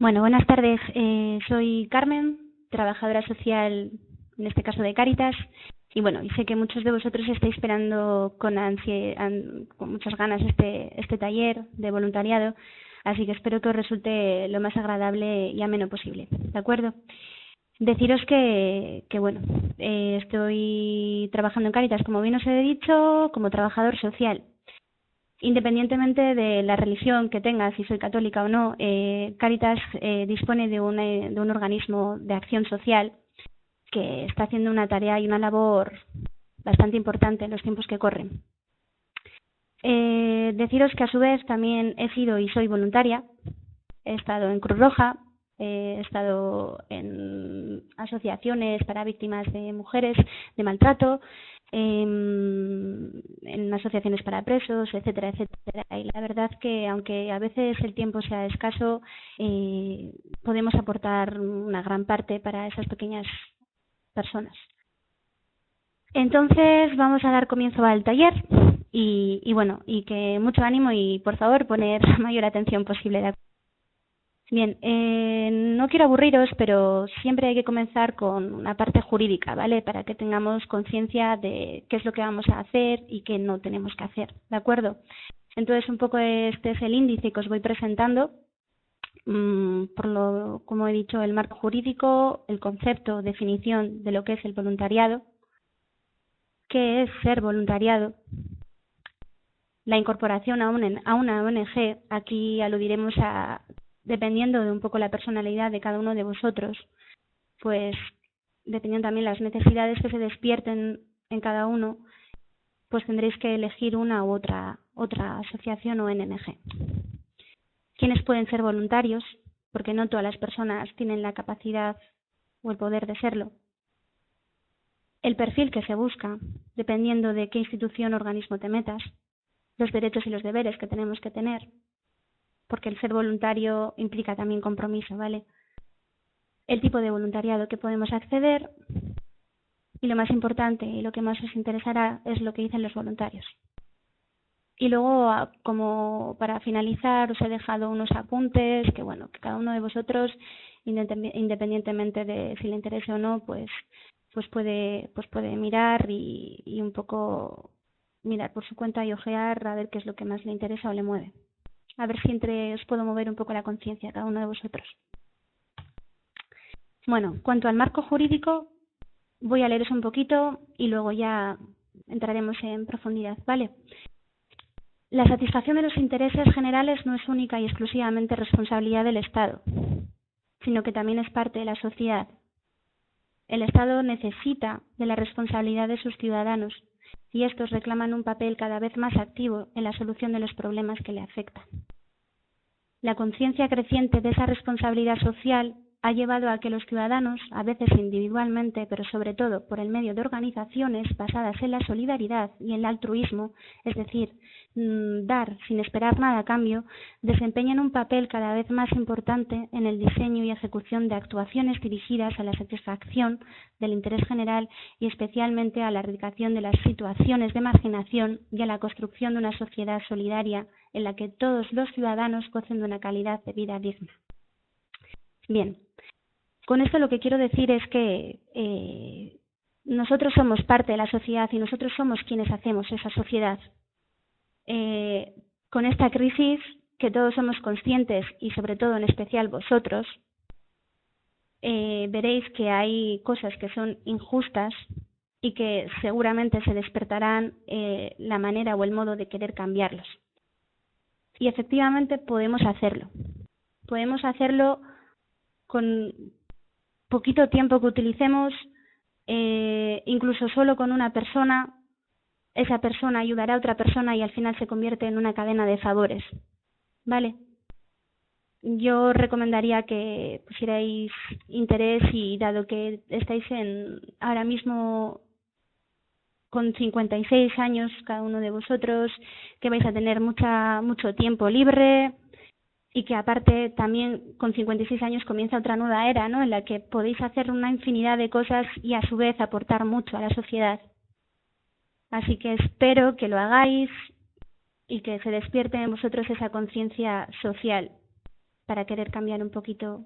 Bueno, buenas tardes. Soy Carmen, trabajadora social, en este caso de Cáritas. Y bueno, y sé que muchos de vosotros estáis esperando con muchas ganas este taller de voluntariado, así que espero que os resulte lo más agradable y ameno posible. ¿De acuerdo? Deciros que bueno, estoy trabajando en Cáritas, como bien os he dicho, como trabajador social. Independientemente de la religión que tengas, si soy católica o no, Cáritas dispone de un organismo de acción social que está haciendo una tarea y una labor bastante importante en los tiempos que corren. Deciros que a su vez también he sido y soy voluntaria. He estado en Cruz Roja, he estado en asociaciones para víctimas de mujeres de maltrato, en asociaciones para presos, etcétera, etcétera. Y la verdad que, aunque a veces el tiempo sea escaso, podemos aportar una gran parte para esas pequeñas personas. Entonces vamos a dar comienzo al taller y bueno, y que mucho ánimo y por favor poner la mayor atención posible. Bien, no quiero aburriros, pero siempre hay que comenzar con una parte jurídica, ¿vale? Para que tengamos conciencia de qué es lo que vamos a hacer y qué no tenemos que hacer, ¿de acuerdo? Entonces, un poco este es el índice que os voy presentando. Como he dicho, el marco jurídico, el concepto, definición de lo que es el voluntariado, qué es ser voluntariado, la incorporación a una ONG, aquí aludiremos a, dependiendo de un poco la personalidad de cada uno de vosotros, pues dependiendo también las necesidades que se despierten en cada uno, pues tendréis que elegir una u otra asociación o ONG. ¿Quiénes pueden ser voluntarios? Porque no todas las personas tienen la capacidad o el poder de serlo. El perfil que se busca, dependiendo de qué institución o organismo te metas, los derechos y los deberes que tenemos que tener, porque el ser voluntario implica también compromiso, ¿vale? El tipo de voluntariado que podemos acceder y lo más importante y lo que más os interesará es lo que dicen los voluntarios. Y luego, como para finalizar, os he dejado unos apuntes que, bueno, que cada uno de vosotros, independientemente de si le interese o no, pues puede mirar y un poco mirar por su cuenta y ojear a ver qué es lo que más le interesa o le mueve. A ver si os puedo mover un poco la conciencia a cada uno de vosotros. Bueno, cuanto al marco jurídico, voy a leeros un poquito y luego ya entraremos en profundidad, ¿vale? La satisfacción de los intereses generales no es única y exclusivamente responsabilidad del Estado, sino que también es parte de la sociedad. El Estado necesita de la responsabilidad de sus ciudadanos y estos reclaman un papel cada vez más activo en la solución de los problemas que le afectan. La conciencia creciente de esa responsabilidad social ha llevado a que los ciudadanos, a veces individualmente, pero sobre todo por el medio de organizaciones basadas en la solidaridad y en el altruismo, es decir, dar sin esperar nada a cambio, desempeñan un papel cada vez más importante en el diseño y ejecución de actuaciones dirigidas a la satisfacción del interés general y especialmente a la erradicación de las situaciones de marginación y a la construcción de una sociedad solidaria en la que todos los ciudadanos gocen de una calidad de vida digna. Bien, con esto lo que quiero decir es que nosotros somos parte de la sociedad y nosotros somos quienes hacemos esa sociedad. Con esta crisis, que todos somos conscientes y sobre todo en especial vosotros, veréis que hay cosas que son injustas y que seguramente se despertarán la manera o el modo de querer cambiarlos. Y efectivamente podemos hacerlo. Podemos hacerlo con poquito tiempo que utilicemos, incluso solo con una persona. Esa persona ayudará a otra persona y al final se convierte en una cadena de favores, ¿vale? Yo recomendaría que pusierais interés y dado que estáis ahora mismo con 56 años cada uno de vosotros, que vais a tener mucho tiempo libre y que aparte también con 56 años comienza otra nueva era, ¿no? En la que podéis hacer una infinidad de cosas y a su vez aportar mucho a la sociedad. Así que espero que lo hagáis y que se despierte en vosotros esa conciencia social. para querer cambiar un poquito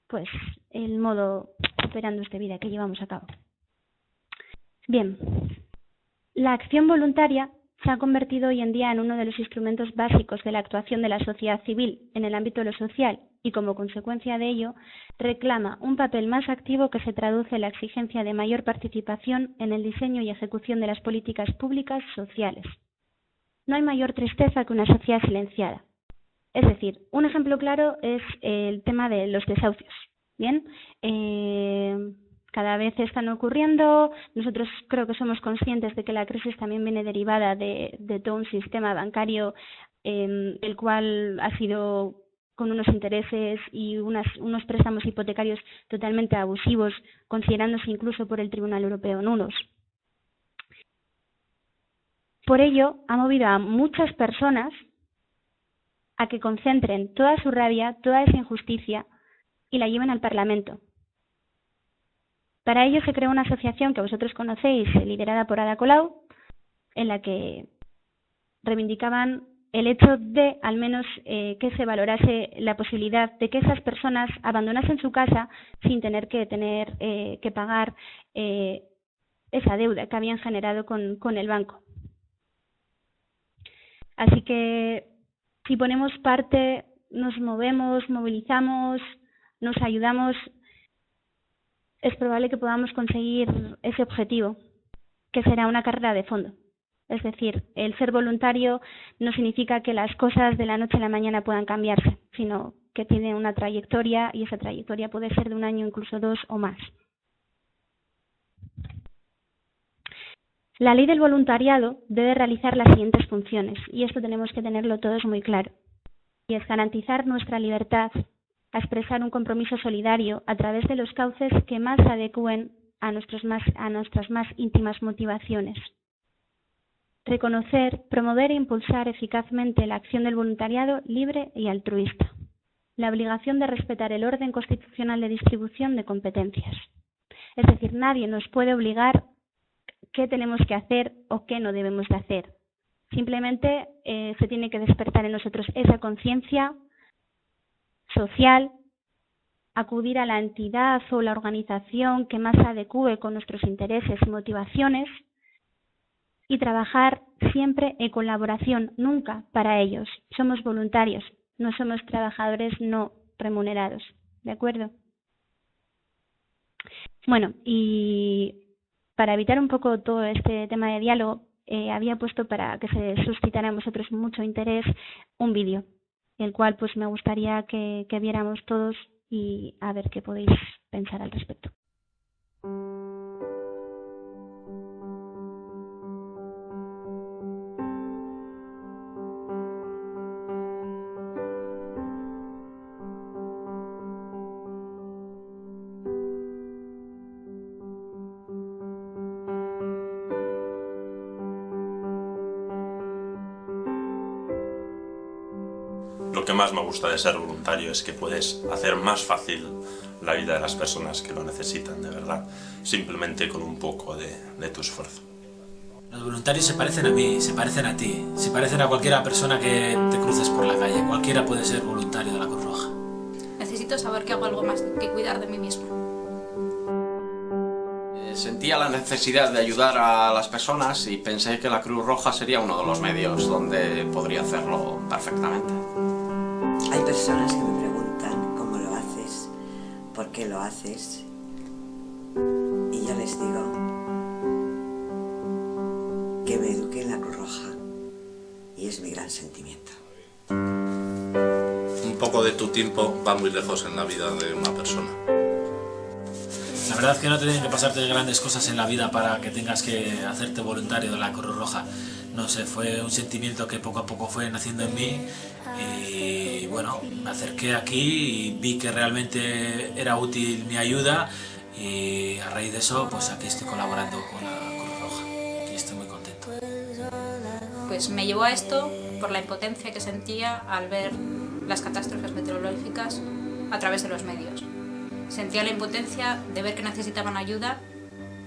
pues el modo operando de vida que llevamos a cabo. Bien, la acción voluntaria se ha convertido hoy en día en uno de los instrumentos básicos de la actuación de la sociedad civil en el ámbito de lo social y, como consecuencia de ello, reclama un papel más activo que se traduce en la exigencia de mayor participación en el diseño y ejecución de las políticas públicas sociales. No hay mayor tristeza que una sociedad silenciada. Es decir, un ejemplo claro es el tema de los desahucios. Bien, cada vez están ocurriendo. Nosotros creo que somos conscientes de que la crisis también viene derivada de todo un sistema bancario, el cual ha sido con unos intereses y unos préstamos hipotecarios totalmente abusivos, considerándose incluso por el Tribunal Europeo nulos. Por ello, ha movido a muchas personas a que concentren toda su rabia, toda esa injusticia y la lleven al Parlamento. Para ello se creó una asociación que vosotros conocéis, liderada por Ada Colau, en la que reivindicaban el hecho de, al menos, que se valorase la posibilidad de que esas personas abandonasen su casa sin tener que pagar esa deuda que habían generado con el banco. Así que, si ponemos parte, nos movemos, movilizamos, nos ayudamos, es probable que podamos conseguir ese objetivo, que será una carrera de fondo. Es decir, el ser voluntario no significa que las cosas de la noche a la mañana puedan cambiarse, sino que tiene una trayectoria y esa trayectoria puede ser de un año, incluso 2 o más. La ley del voluntariado debe realizar las siguientes funciones, y esto tenemos que tenerlo todos muy claro, y es garantizar nuestra libertad a expresar un compromiso solidario a través de los cauces que más se adecúen a nuestras más íntimas motivaciones. Reconocer, promover e impulsar eficazmente la acción del voluntariado libre y altruista. La obligación de respetar el orden constitucional de distribución de competencias. Es decir, nadie nos puede obligar qué tenemos que hacer o qué no debemos de hacer. Simplemente se tiene que despertar en nosotros esa conciencia social, acudir a la entidad o la organización que más se adecúe con nuestros intereses y motivaciones y trabajar siempre en colaboración, nunca para ellos. Somos voluntarios, no somos trabajadores no remunerados, ¿de acuerdo? Bueno, y para evitar un poco todo este tema de diálogo, había puesto para que se suscitara en vosotros mucho interés un vídeo, el cual pues me gustaría que viéramos todos y a ver qué podéis pensar al respecto. Lo que más me gusta de ser voluntario es que puedes hacer más fácil la vida de las personas que lo necesitan de verdad, simplemente con un poco de tu esfuerzo. Los voluntarios se parecen a mí, se parecen a ti, se parecen a cualquiera persona que te cruces por la calle. Cualquiera puede ser voluntario de la Cruz Roja. Necesito saber que hago algo más que cuidar de mí mismo. Sentía la necesidad de ayudar a las personas y pensé que la Cruz Roja sería uno de los medios donde podría hacerlo perfectamente. Hay personas que me preguntan cómo lo haces, por qué lo haces, y yo les digo que me eduqué en la Cruz Roja y es mi gran sentimiento. Un poco de tu tiempo va muy lejos en la vida de una persona. La verdad es que no te tienen que pasarte grandes cosas en la vida para que tengas que hacerte voluntario de la Cruz Roja. No sé, fue un sentimiento que poco a poco fue naciendo en mí y bueno, me acerqué aquí y vi que realmente era útil mi ayuda y a raíz de eso pues aquí estoy colaborando con la Cruz Roja y estoy muy contento. Pues me llevó a esto por la impotencia que sentía al ver las catástrofes meteorológicas a través de los medios. Sentía la impotencia de ver que necesitaban ayuda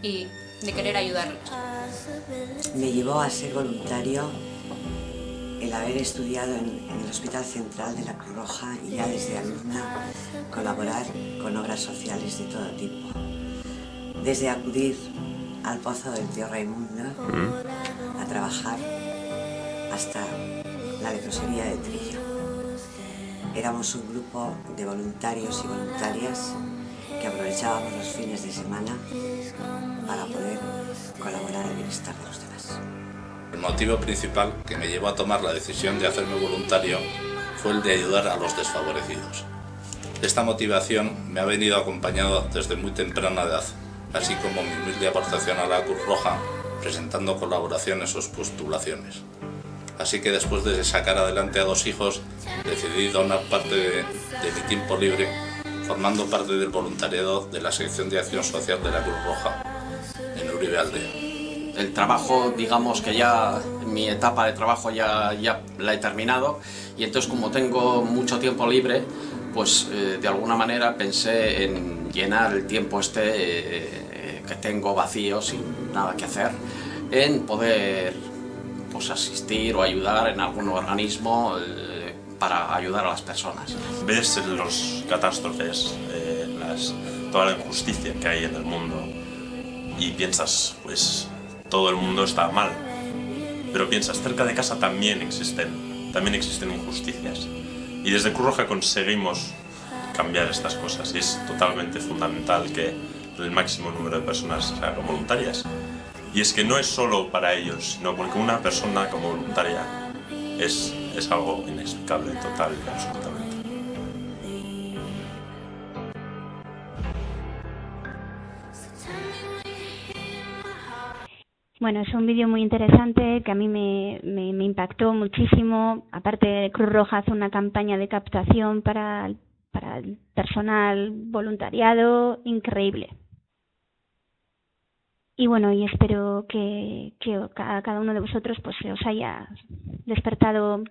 y de querer ayudarlos. Me llevó a ser voluntario el haber estudiado en el Hospital Central de la Cruz Roja y ya desde alumna colaborar con obras sociales de todo tipo. Desde acudir al pozo del tío Raimundo a trabajar hasta la leprosería de Trillo. Éramos un grupo de voluntarios y voluntarias que aprovechábamos los fines de semana para poder colaborar al bienestar de los demás. El motivo principal que me llevó a tomar la decisión de hacerme voluntario fue el de ayudar a los desfavorecidos. Esta motivación me ha venido acompañado desde muy temprana edad, así como mi humilde aportación a la Cruz Roja, presentando colaboraciones o postulaciones. Así que después de sacar adelante a 2 hijos, decidí donar parte de mi tiempo libre, formando parte del voluntariado de la sección de acción social de la Cruz Roja en Uribe Aldea. El trabajo, digamos que ya, mi etapa de trabajo ya la he terminado, y entonces como tengo mucho tiempo libre, pues de alguna manera pensé en llenar el tiempo que tengo vacío, sin nada que hacer, en poder pues asistir o ayudar en algún organismo para ayudar a las personas. Ves los catástrofes, toda la injusticia que hay en el mundo y piensas, pues todo el mundo está mal, pero piensas, cerca de casa también existen injusticias, y desde Cruz Roja conseguimos cambiar estas cosas, y es totalmente fundamental que el máximo número de personas se hagan voluntarias. Y es que no es solo para ellos, sino porque una persona como voluntaria es algo inexplicable, total y absolutamente. Bueno, es un vídeo muy interesante que a mí me impactó muchísimo. Aparte, Cruz Roja hace una campaña de captación para el personal voluntariado increíble. Y bueno, y espero que a cada uno de vosotros pues se os haya despertado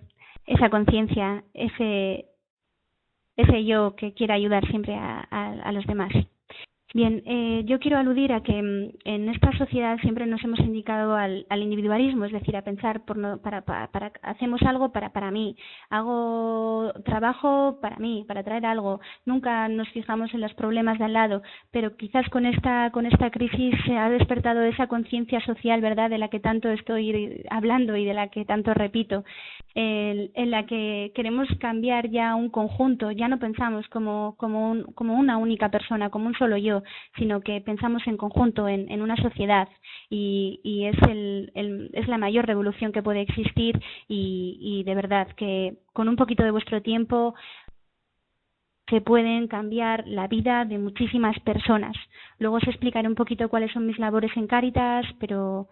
esa conciencia, ese yo que quiera ayudar siempre a los demás. Bien, yo quiero aludir a que en esta sociedad siempre nos hemos indicado al individualismo, es decir, a pensar hacemos algo para mí, hago trabajo para mí, para traer algo, nunca nos fijamos en los problemas de al lado, pero quizás con esta crisis se ha despertado esa conciencia social, ¿verdad?, de la que tanto estoy hablando y de la que tanto repito, en la que queremos cambiar ya un conjunto, ya no pensamos como una única persona, como un solo yo, sino que pensamos en conjunto, en una sociedad, y es la mayor revolución que puede existir, y de verdad que con un poquito de vuestro tiempo se pueden cambiar la vida de muchísimas personas. Luego os explicaré un poquito cuáles son mis labores en Cáritas, pero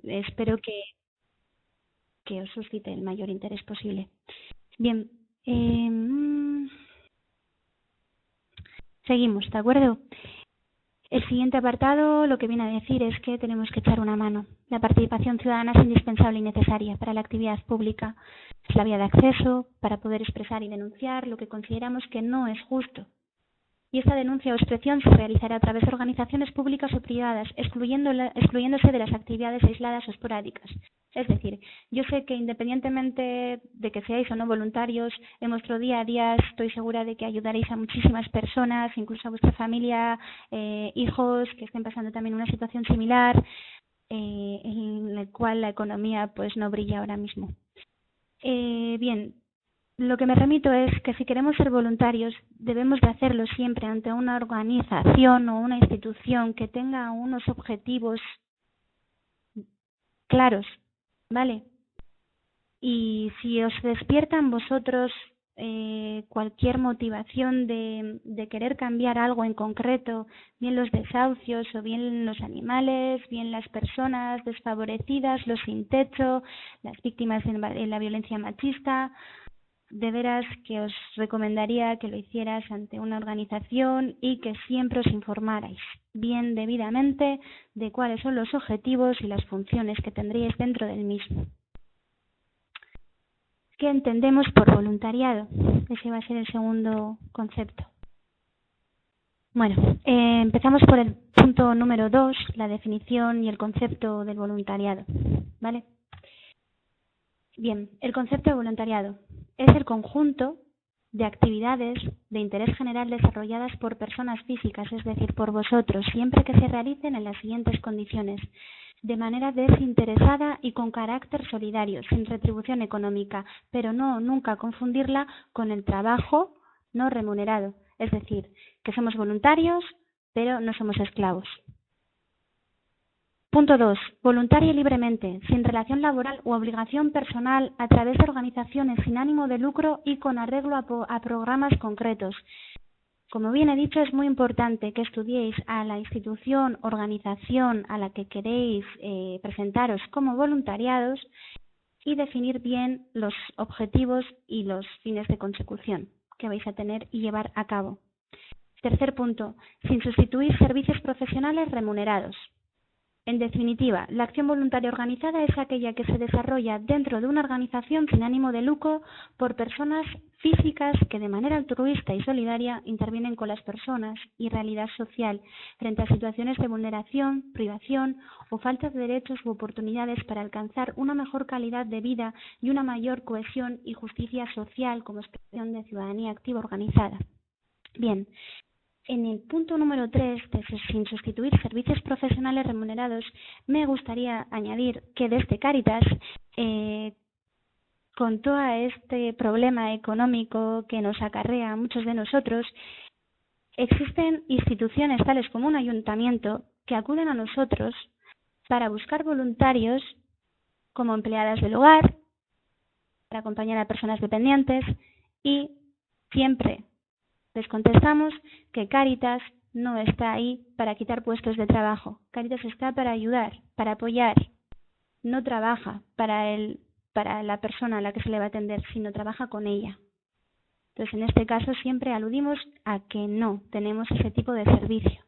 espero que os suscite el mayor interés posible. Bien, seguimos, ¿de acuerdo? El siguiente apartado lo que viene a decir es que tenemos que echar una mano. La participación ciudadana es indispensable y necesaria para la actividad pública. Es la vía de acceso para poder expresar y denunciar lo que consideramos que no es justo. Y esta denuncia o expresión se realizará a través de organizaciones públicas o privadas, excluyéndose de las actividades aisladas o esporádicas. Es decir, yo sé que independientemente de que seáis o no voluntarios, en vuestro día a día estoy segura de que ayudaréis a muchísimas personas, incluso a vuestra familia, hijos que estén pasando también una situación similar, en la cual la economía pues no brilla ahora mismo. Bien. Lo que me remito es que si queremos ser voluntarios debemos de hacerlo siempre ante una organización o una institución que tenga unos objetivos claros, ¿vale? Y si os despiertan vosotros cualquier motivación de querer cambiar algo en concreto, bien los desahucios o bien los animales, bien las personas desfavorecidas, los sin techo, las víctimas de la violencia machista, de veras que os recomendaría que lo hicieras ante una organización y que siempre os informarais bien debidamente de cuáles son los objetivos y las funciones que tendríais dentro del mismo. ¿Qué entendemos por voluntariado? Ese va a ser el segundo concepto. Bueno, empezamos por el punto número 2, la definición y el concepto del voluntariado, ¿vale? Bien, el concepto de voluntariado es el conjunto de actividades de interés general desarrolladas por personas físicas, es decir, por vosotros, siempre que se realicen en las siguientes condiciones: de manera desinteresada y con carácter solidario, sin retribución económica, pero nunca confundirla con el trabajo no remunerado, es decir, que somos voluntarios, pero no somos esclavos. Punto 2. Voluntaria y libremente, sin relación laboral u obligación personal, a través de organizaciones sin ánimo de lucro y con arreglo a programas concretos. Como bien he dicho, es muy importante que estudiéis a la institución, organización a la que queréis presentaros como voluntariados y definir bien los objetivos y los fines de consecución que vais a tener y llevar a cabo. Tercer punto, sin sustituir servicios profesionales remunerados. En definitiva, la acción voluntaria organizada es aquella que se desarrolla dentro de una organización sin ánimo de lucro por personas físicas que de manera altruista y solidaria intervienen con las personas y realidad social frente a situaciones de vulneración, privación o falta de derechos u oportunidades para alcanzar una mejor calidad de vida y una mayor cohesión y justicia social como expresión de ciudadanía activa organizada. Bien. En el punto número 3, sin sustituir servicios profesionales remunerados, me gustaría añadir que desde Cáritas, con todo este problema económico que nos acarrea a muchos de nosotros, existen instituciones tales como un ayuntamiento que acuden a nosotros para buscar voluntarios como empleadas del hogar, para acompañar a personas dependientes y siempre les contestamos que Cáritas no está ahí para quitar puestos de trabajo. Cáritas está para ayudar, para apoyar. No trabaja para la persona a la que se le va a atender, sino trabaja con ella. Entonces, en este caso siempre aludimos a que no tenemos ese tipo de servicio.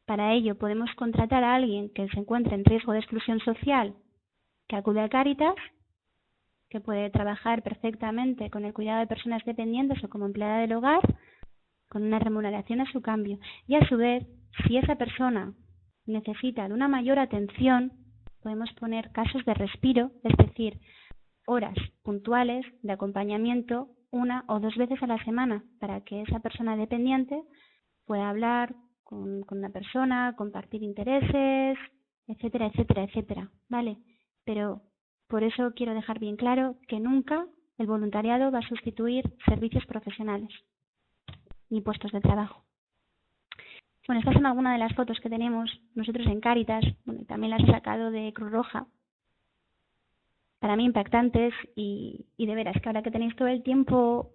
Para ello podemos contratar a alguien que se encuentre en riesgo de exclusión social, que acude a Cáritas, que puede trabajar perfectamente con el cuidado de personas dependientes o como empleada del hogar, con una remuneración a su cambio. Y a su vez, si esa persona necesita de una mayor atención, podemos poner casos de respiro, es decir, horas puntuales de acompañamiento 1 o 2 veces a la semana, para que esa persona dependiente pueda hablar con una persona, compartir intereses, etcétera, etcétera, etcétera, ¿vale? Pero por eso quiero dejar bien claro que nunca el voluntariado va a sustituir servicios profesionales ni puestos de trabajo. Bueno, estas son algunas de las fotos que tenemos nosotros en Cáritas, bueno, también las he sacado de Cruz Roja, para mí impactantes y de veras que ahora que tenéis todo el tiempo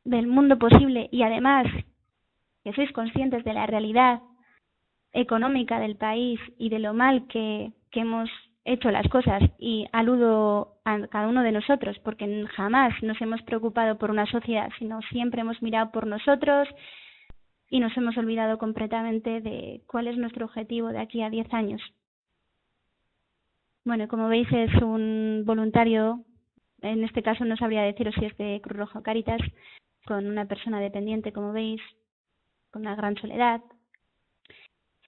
del mundo posible y además que sois conscientes de la realidad económica del país y de lo mal que hemos hecho las cosas, y aludo a cada uno de nosotros porque jamás nos hemos preocupado por una sociedad, sino siempre hemos mirado por nosotros y nos hemos olvidado completamente de cuál es nuestro objetivo de aquí a 10 años. Bueno, como veis es un voluntario, en este caso no sabría deciros si es de Cruz Roja o Cáritas, con una persona dependiente, como veis, con una gran soledad.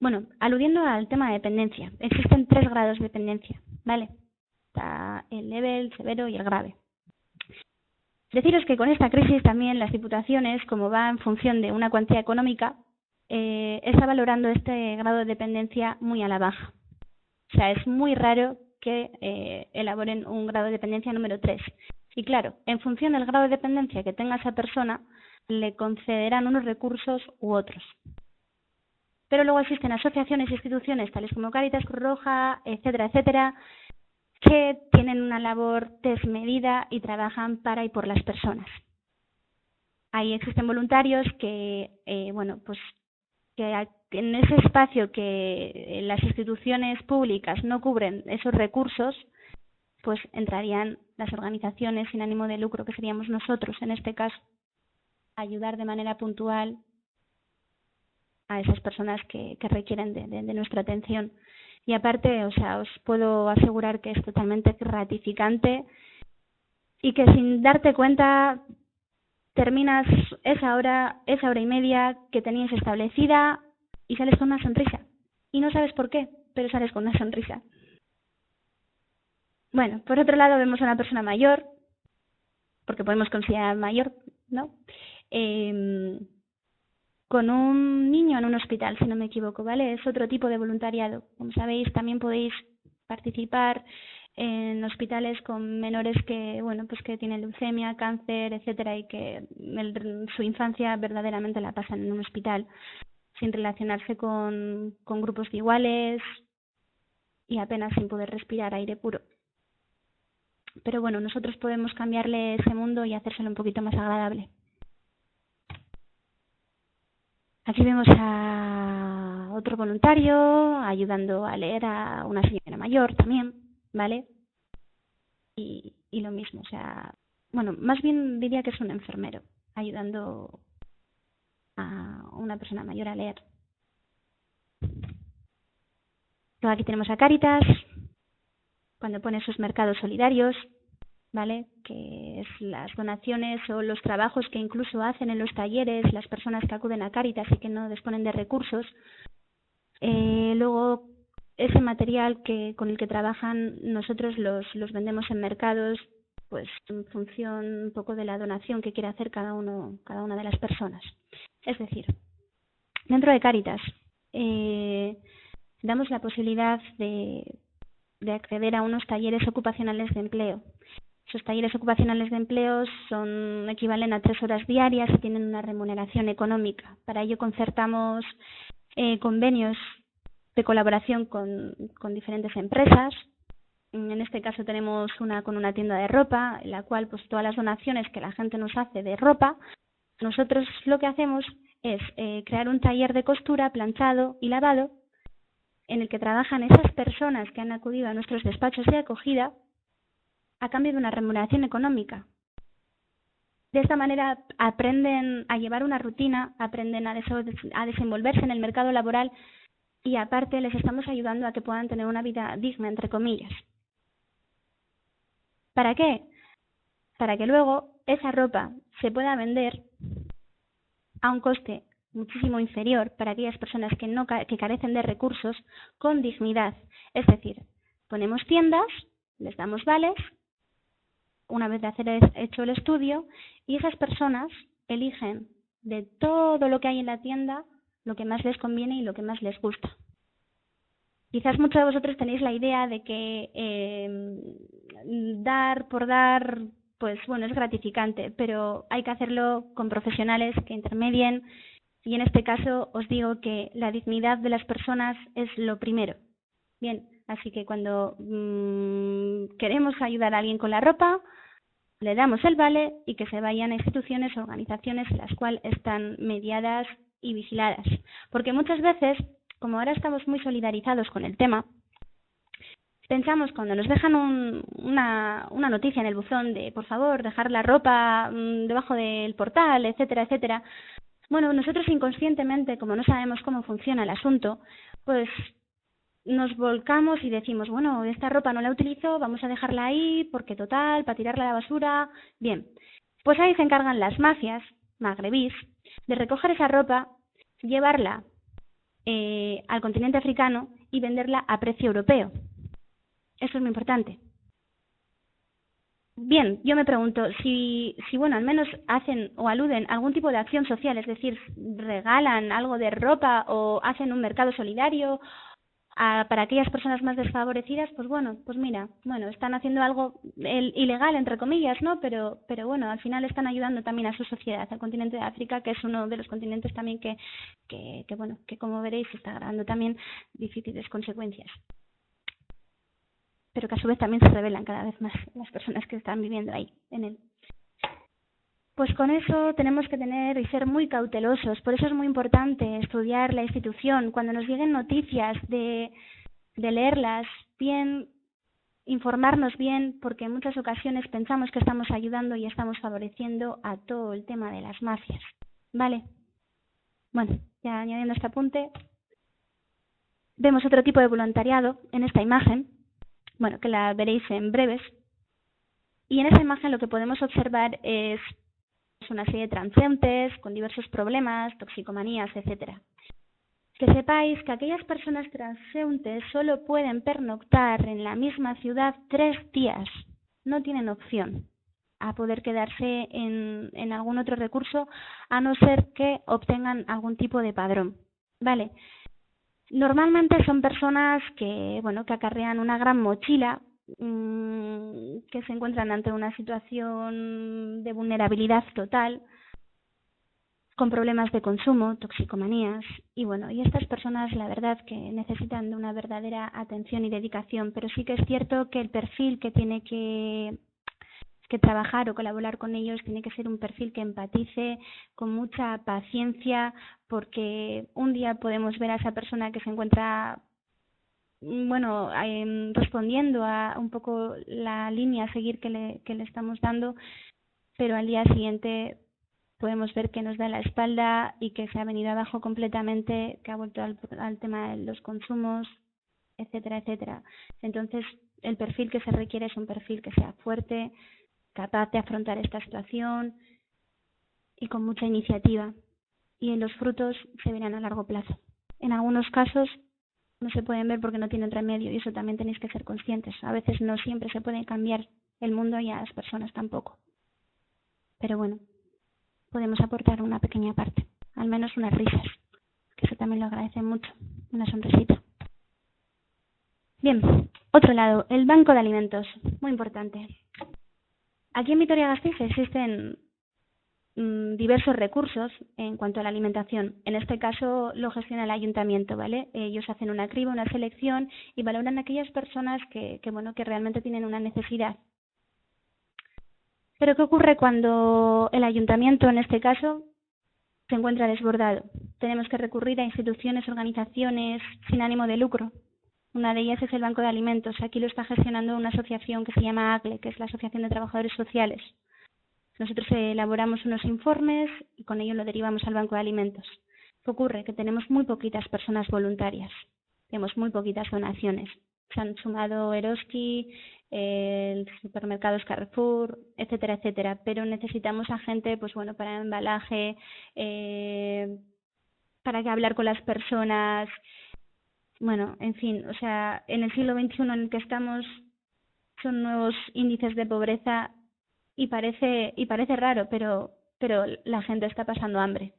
Bueno, aludiendo al tema de dependencia, existen 3 grados de dependencia, ¿vale? Está el leve, el severo y el grave. Deciros que con esta crisis también las diputaciones, como va en función de una cuantía económica, está valorando este grado de dependencia muy a la baja. O sea, es muy raro que elaboren un grado de dependencia número 3. Y claro, en función del grado de dependencia que tenga esa persona, le concederán unos recursos u otros. Pero luego existen asociaciones e instituciones tales como Cáritas, Cruz Roja, etcétera, etcétera, que tienen una labor desmedida y trabajan para y por las personas. Ahí existen voluntarios que, que en ese espacio que las instituciones públicas no cubren esos recursos, pues entrarían las organizaciones sin ánimo de lucro, que seríamos nosotros en este caso, a ayudar de manera puntual a esas personas que requieren de nuestra atención. Y aparte, o sea, os puedo asegurar que es totalmente gratificante y que sin darte cuenta terminas esa hora y media que tenías establecida y sales con una sonrisa. Y no sabes por qué, pero sales con una sonrisa. Bueno, por otro lado vemos a una persona mayor, porque podemos considerar mayor, ¿no? Con un niño en un hospital, si no me equivoco, ¿vale? Es otro tipo de voluntariado. Como sabéis, también podéis participar en hospitales con menores que, bueno, pues que tienen leucemia, cáncer, etcétera, y que su infancia verdaderamente la pasan en un hospital, sin relacionarse con grupos de iguales y apenas sin poder respirar aire puro. Pero bueno, nosotros podemos cambiarle ese mundo y hacérselo un poquito más agradable. Aquí vemos a otro voluntario ayudando a leer a una señora mayor también, ¿vale? Y lo mismo, o sea, bueno, más bien diría que es un enfermero ayudando a una persona mayor a leer. Luego aquí tenemos a Cáritas, cuando pone sus mercados solidarios, ¿vale? Que es las donaciones o los trabajos que incluso hacen en los talleres las personas que acuden a Cáritas y que no disponen de recursos. Luego, ese material con el que trabajan nosotros los vendemos en mercados, pues en función un poco de la donación que quiera hacer cada una de las personas. Es decir, dentro de Cáritas damos la posibilidad de acceder a unos talleres ocupacionales de empleo. Esos talleres ocupacionales de empleo equivalen a 3 horas diarias y tienen una remuneración económica. Para ello concertamos convenios de colaboración con diferentes empresas. En este caso tenemos una con una tienda de ropa, en la cual pues todas las donaciones que la gente nos hace de ropa, nosotros lo que hacemos es crear un taller de costura, planchado y lavado, en el que trabajan esas personas que han acudido a nuestros despachos de acogida a cambio de una remuneración económica. De esta manera aprenden a llevar una rutina, aprenden a desenvolverse en el mercado laboral y aparte les estamos ayudando a que puedan tener una vida digna, entre comillas. ¿Para qué? Para que luego esa ropa se pueda vender a un coste muchísimo inferior para aquellas personas que carecen de recursos con dignidad. Es decir, ponemos tiendas, les damos vales, una vez de hacer hecho el estudio, y esas personas eligen de todo lo que hay en la tienda lo que más les conviene y lo que más les gusta. Quizás muchos de vosotros tenéis la idea de que dar por dar, pues bueno, es gratificante, pero hay que hacerlo con profesionales que intermedien, y en este caso os digo que la dignidad de las personas es lo primero. Bien, así que cuando queremos ayudar a alguien con la ropa, le damos el vale y que se vayan a instituciones o organizaciones en las cuales están mediadas y vigiladas. Porque muchas veces, como ahora estamos muy solidarizados con el tema, pensamos cuando nos dejan una noticia en el buzón de por favor dejar la ropa debajo del portal, etcétera, etcétera. Bueno, nosotros inconscientemente, como no sabemos cómo funciona el asunto, pues nos volcamos y decimos, bueno, esta ropa no la utilizo, vamos a dejarla ahí porque total, para tirarla a la basura. Bien, pues ahí se encargan las mafias magrebís de recoger esa ropa, llevarla al continente africano y venderla a precio europeo. Eso es muy importante. Bien, yo me pregunto si bueno, al menos hacen o aluden a algún tipo de acción social, es decir, regalan algo de ropa o hacen un mercado solidario para aquellas personas más desfavorecidas, pues bueno, pues mira, bueno, están haciendo algo ilegal, entre comillas, ¿no? Pero bueno, al final están ayudando también a su sociedad, al continente de África, que es uno de los continentes también que bueno, que como veréis está dando también difíciles consecuencias. Pero que a su vez también se revelan cada vez más las personas que están viviendo ahí, en él. Pues con eso tenemos que tener y ser muy cautelosos. Por eso es muy importante estudiar la institución. Cuando nos lleguen noticias, de leerlas bien, informarnos bien, porque en muchas ocasiones pensamos que estamos ayudando y estamos favoreciendo a todo el tema de las mafias. ¿Vale? Bueno, ya añadiendo este apunte, vemos otro tipo de voluntariado en esta imagen, bueno, que la veréis en breves. Y en esa imagen lo que podemos observar es una serie de transeúntes con diversos problemas, toxicomanías, etcétera. que sepáis que aquellas personas transeúntes solo pueden pernoctar en la misma ciudad 3 días. No tienen opción a poder quedarse en algún otro recurso, a no ser que obtengan algún tipo de padrón. Vale. Normalmente son personas que acarrean una gran mochila, que se encuentran ante una situación de vulnerabilidad total, con problemas de consumo, toxicomanías, y estas personas la verdad que necesitan de una verdadera atención y dedicación, pero sí que es cierto que el perfil que tiene que trabajar o colaborar con ellos tiene que ser un perfil que empatice, con mucha paciencia, porque un día podemos ver a esa persona que se encuentra respondiendo a un poco la línea a seguir que le estamos dando, pero al día siguiente podemos ver que nos da la espalda y que se ha venido abajo completamente, que ha vuelto al tema de los consumos, etcétera, etcétera. Entonces, el perfil que se requiere es un perfil que sea fuerte, capaz de afrontar esta situación y con mucha iniciativa. Y los frutos se verán a largo plazo. En algunos casos no se pueden ver porque no tienen remedio, y eso también tenéis que ser conscientes. A veces no siempre se puede cambiar el mundo y a las personas tampoco. Pero podemos aportar una pequeña parte, al menos unas risas, que eso también lo agradecen mucho, una sonrisita. Bien, otro lado, el banco de alimentos, muy importante. Aquí en Vitoria-Gasteiz existen diversos recursos en cuanto a la alimentación. En este caso lo gestiona el ayuntamiento, ¿vale? Ellos hacen una criba, una selección y valoran a aquellas personas que realmente tienen una necesidad. Pero ¿qué ocurre cuando el ayuntamiento, en este caso, se encuentra desbordado? Tenemos que recurrir a instituciones, organizaciones sin ánimo de lucro. Una de ellas es el Banco de Alimentos. Aquí lo está gestionando una asociación que se llama ACLE, que es la Asociación de Trabajadores Sociales. Nosotros elaboramos unos informes y con ello lo derivamos al Banco de Alimentos. ¿Qué ocurre? Que tenemos muy poquitas personas voluntarias, tenemos muy poquitas donaciones. Se han sumado Eroski, el supermercados Carrefour, etcétera, etcétera, pero necesitamos a gente para embalaje, para que hablar con las personas. En fin, en el siglo XXI en el que estamos son nuevos índices de pobreza y parece raro, pero la gente está pasando hambre.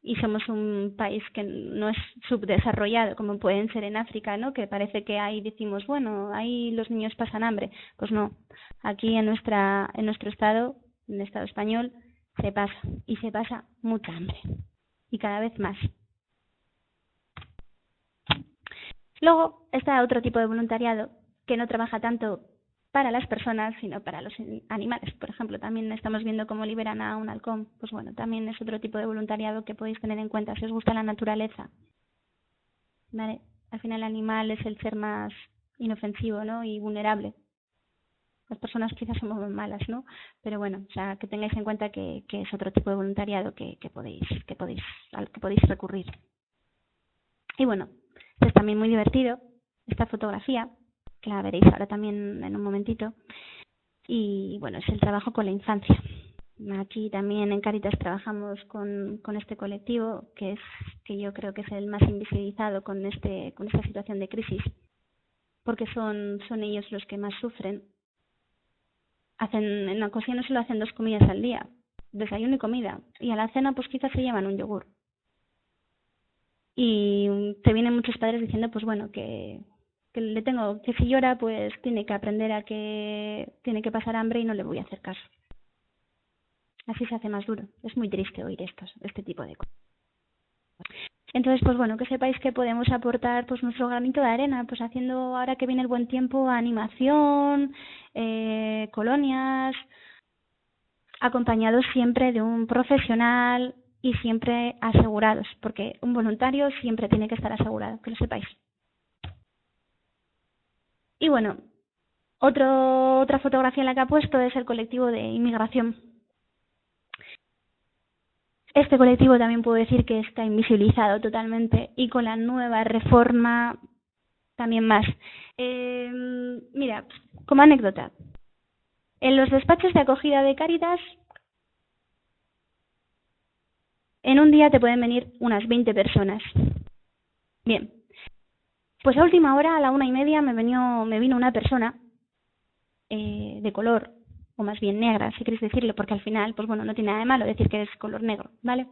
Y somos un país que no es subdesarrollado, como pueden ser en África, ¿no? Que parece que ahí decimos, ahí los niños pasan hambre. Pues no, aquí en nuestro estado, en el estado español, se pasa mucha hambre. Y cada vez más. Luego está otro tipo de voluntariado que no trabaja tanto para las personas, sino para los animales. Por ejemplo, también estamos viendo cómo liberan a un halcón. Pues también es otro tipo de voluntariado que podéis tener en cuenta si os gusta la naturaleza. ¿Vale? Al final el animal es el ser más inofensivo, ¿no? Y vulnerable. Las personas quizás somos malas, ¿no? Pero que tengáis en cuenta que es otro tipo de voluntariado al que podéis recurrir. Y es también muy divertido esta fotografía, que la veréis ahora también en un momentito, y es el trabajo con la infancia. Aquí también en Cáritas trabajamos con este colectivo, que yo creo que es el más invisibilizado con esta situación de crisis, porque son ellos los que más sufren. En ocasiones solo hacen 2 comidas al día, desayuno y comida, y a la cena quizás se llevan un yogur. Y te vienen muchos padres diciendo que si llora tiene que aprender a que tiene que pasar hambre y no le voy a hacer caso. Así se hace más duro. Es muy triste oír este tipo de cosas. Entonces, que sepáis que podemos aportar nuestro granito de arena, haciendo, ahora que viene el buen tiempo, animación, colonias, acompañados siempre de un profesional y siempre asegurados, porque un voluntario siempre tiene que estar asegurado, que lo sepáis. Y otra fotografía en la que ha puesto es el colectivo de inmigración. Este colectivo también puedo decir que está invisibilizado totalmente y con la nueva reforma también más. Mira, como anécdota, en los despachos de acogida de Cáritas, en un día te pueden venir unas 20 personas. Bien, pues a última hora, a la 1:30, me vino una persona de color, o más bien negra, si queréis decirlo, porque al final, pues bueno, no tiene nada de malo decir que es color negro, ¿vale?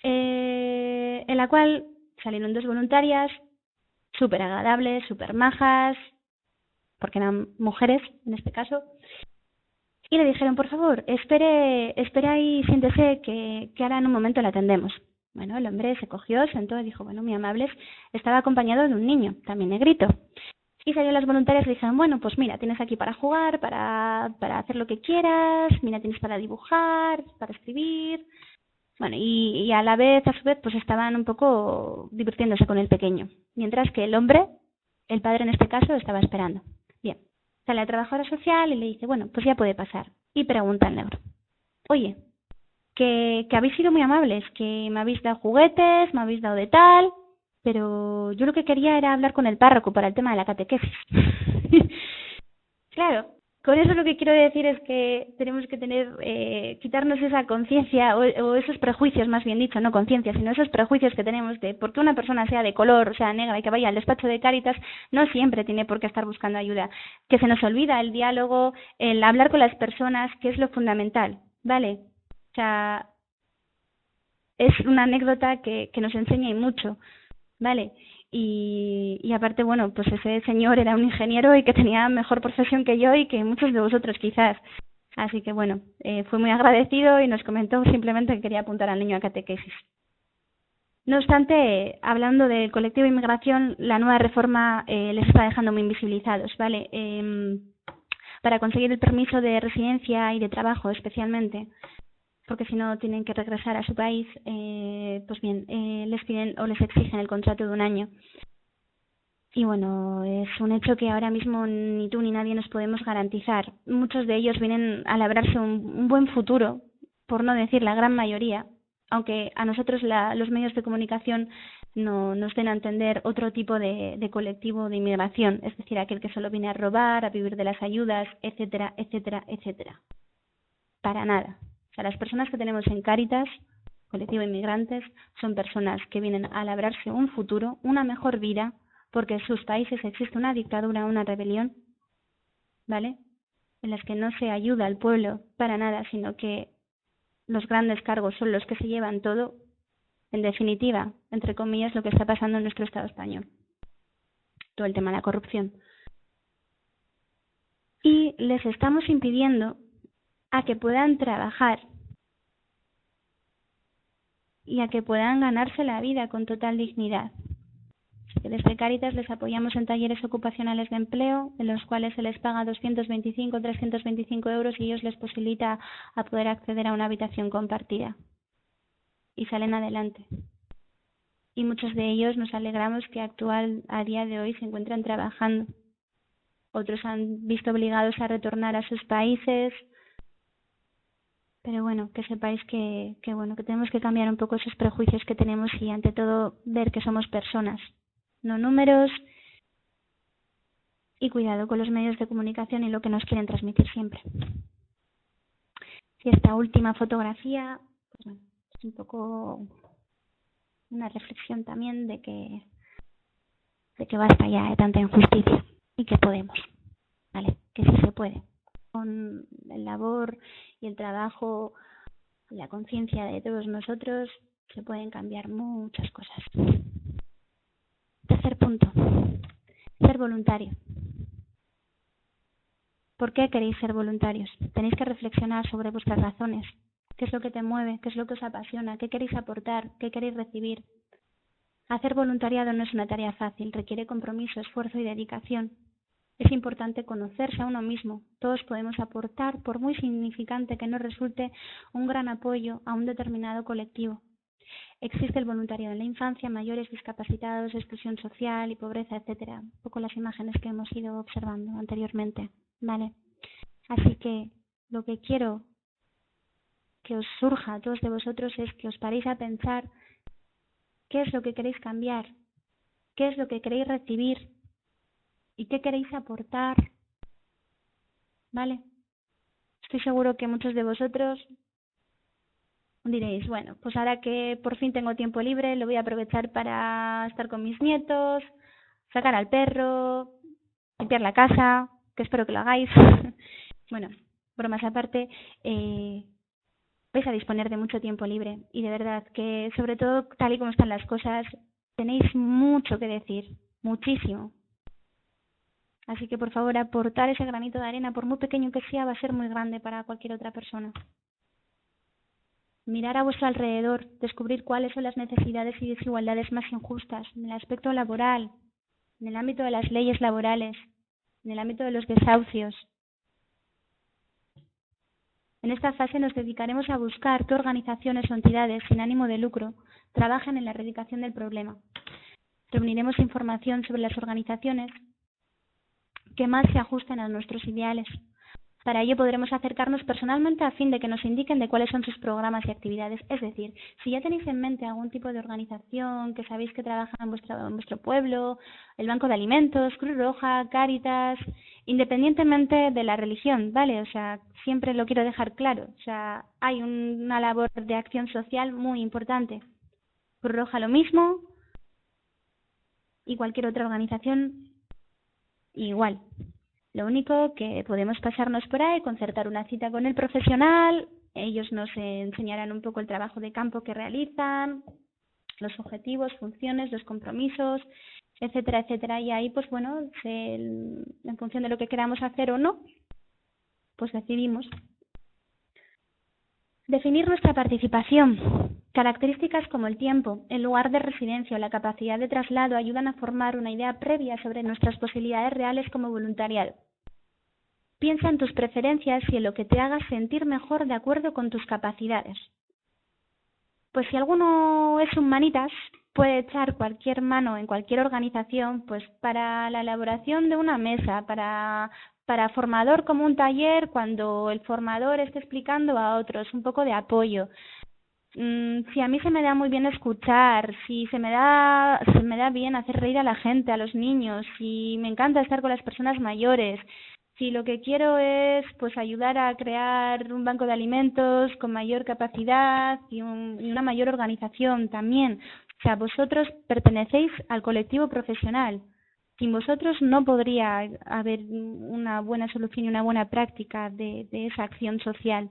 En la cual salieron 2 voluntarias, súper agradables, súper majas, porque eran mujeres en este caso, y le dijeron, por favor, espere ahí, siéntese, que ahora en un momento la atendemos. Bueno, el hombre se cogió, sentó y dijo, bueno, muy amables, estaba acompañado de un niño, también negrito. Y salieron las voluntarias y dijeron, bueno, pues mira, tienes aquí para jugar, para hacer lo que quieras, mira, tienes para dibujar, para escribir. Bueno, y a la vez, a su vez, pues estaban un poco divirtiéndose con el pequeño. Mientras que el hombre, el padre en este caso, estaba esperando. Bien, sale la trabajadora social y le dice, bueno, pues ya puede pasar. Y pregunta al negro, oye, que habéis sido muy amables, que me habéis dado juguetes, me habéis dado de tal, pero yo lo que quería era hablar con el párroco para el tema de la catequesis. Claro, con eso lo que quiero decir es que tenemos que quitarnos esa conciencia o esos prejuicios, más bien dicho, no conciencia, sino esos prejuicios que tenemos de por qué una persona sea de color, sea negra y que vaya al despacho de Cáritas, no siempre tiene por qué estar buscando ayuda. Que se nos olvida el diálogo, el hablar con las personas, que es lo fundamental, ¿vale? O sea, es una anécdota que nos enseña y mucho, ¿vale? Y aparte, bueno, pues ese señor era un ingeniero y que tenía mejor profesión que yo y que muchos de vosotros quizás. Así que bueno, fue muy agradecido y nos comentó simplemente que quería apuntar al niño a catequesis. No obstante, hablando del colectivo de inmigración, la nueva reforma les está dejando muy invisibilizados, ¿vale? Para conseguir el permiso de residencia y de trabajo especialmente, porque si no tienen que regresar a su país, pues bien, les piden o les exigen el contrato de 1 año. Y bueno, es un hecho que ahora mismo ni tú ni nadie nos podemos garantizar. Muchos de ellos vienen a labrarse un buen futuro, por no decir la gran mayoría, aunque a nosotros los medios de comunicación no nos den a entender otro tipo de colectivo de inmigración, es decir, aquel que solo viene a robar, a vivir de las ayudas, etcétera, etcétera, etcétera. Para nada. O sea, las personas que tenemos en Cáritas, colectivo de inmigrantes, son personas que vienen a labrarse un futuro, una mejor vida, porque en sus países existe una dictadura, una rebelión, ¿vale? En las que no se ayuda al pueblo para nada, sino que los grandes cargos son los que se llevan todo. En definitiva, entre comillas, lo que está pasando en nuestro Estado español. Todo el tema de la corrupción. Y les estamos impidiendo a que puedan trabajar y a que puedan ganarse la vida con total dignidad. Desde Cáritas les apoyamos en talleres ocupacionales de empleo, en los cuales se les paga 225 o 325 euros y ellos les posibilita a poder acceder a una habitación compartida. Y salen adelante. Y muchos de ellos nos alegramos que a día de hoy se encuentran trabajando. Otros han visto obligados a retornar a sus países. Pero bueno, que sepáis que tenemos que cambiar un poco esos prejuicios que tenemos y ante todo ver que somos personas, no números, y cuidado con los medios de comunicación y lo que nos quieren transmitir siempre. Y esta última fotografía, pues bueno, es un poco una reflexión también de que basta ya de tanta injusticia y que podemos, ¿vale? Que sí se puede. Con el labor y el trabajo y la conciencia de todos nosotros se pueden cambiar muchas cosas. Tercer punto, ser voluntario. ¿Por qué queréis ser voluntarios? Tenéis que reflexionar sobre vuestras razones. ¿Qué es lo que te mueve? ¿Qué es lo que os apasiona? ¿Qué queréis aportar? ¿Qué queréis recibir? Hacer voluntariado no es una tarea fácil, requiere compromiso, esfuerzo y dedicación. Es importante conocerse a uno mismo. Todos podemos aportar, por muy significante que nos resulte, un gran apoyo a un determinado colectivo. Existe el voluntariado en la infancia, mayores, discapacitados, exclusión social y pobreza, etcétera. Un poco las imágenes que hemos ido observando anteriormente, ¿vale? Así que lo que quiero que os surja a todos de vosotros es que os paréis a pensar qué es lo que queréis cambiar, qué es lo que queréis recibir y qué queréis aportar, ¿vale? Estoy seguro que muchos de vosotros Diréis, bueno, pues ahora que por fin tengo tiempo libre, lo voy a aprovechar para estar con mis nietos, sacar al perro, limpiar la casa, que espero que lo hagáis. Bueno, bromas aparte, vais a disponer de mucho tiempo libre y de verdad que, sobre todo tal y como están las cosas, tenéis mucho que decir, muchísimo. Así que por favor, aportar ese granito de arena, por muy pequeño que sea, va a ser muy grande para cualquier otra persona. Mirar a vuestro alrededor, descubrir cuáles son las necesidades y desigualdades más injustas en el aspecto laboral, en el ámbito de las leyes laborales, en el ámbito de los desahucios. En esta fase nos dedicaremos a buscar qué organizaciones o entidades sin ánimo de lucro trabajan en la erradicación del problema. Reuniremos información sobre las organizaciones que más se ajusten a nuestros ideales. Para ello podremos acercarnos personalmente a fin de que nos indiquen de cuáles son sus programas y actividades. Es decir, si ya tenéis en mente algún tipo de organización que sabéis que trabaja en vuestro pueblo, el Banco de Alimentos, Cruz Roja, Cáritas, independientemente de la religión, ¿vale? O sea, siempre lo quiero dejar claro. O sea, hay una labor de acción social muy importante. Cruz Roja lo mismo y cualquier otra organización igual. Lo único que podemos pasarnos por ahí, concertar una cita con el profesional, ellos nos enseñarán un poco el trabajo de campo que realizan, los objetivos, funciones, los compromisos, etcétera, etcétera. Y ahí, pues bueno, en función de lo que queramos hacer o no, pues decidimos. Definir nuestra participación. Características como el tiempo, el lugar de residencia o la capacidad de traslado ayudan a formar una idea previa sobre nuestras posibilidades reales como voluntariado. Piensa en tus preferencias y en lo que te haga sentir mejor de acuerdo con tus capacidades. Pues si alguno es un manitas, puede echar cualquier mano en cualquier organización, pues para la elaboración de una mesa, para formador como un taller, cuando el formador esté explicando a otros, un poco de apoyo. Si a mí se me da muy bien escuchar, si se me da bien hacer reír a la gente, a los niños, si me encanta estar con las personas mayores, si lo que quiero es pues ayudar a crear un banco de alimentos con mayor capacidad y una mayor organización también. O sea, vosotros pertenecéis al colectivo profesional. Sin vosotros no podría haber una buena solución y una buena práctica de esa acción social.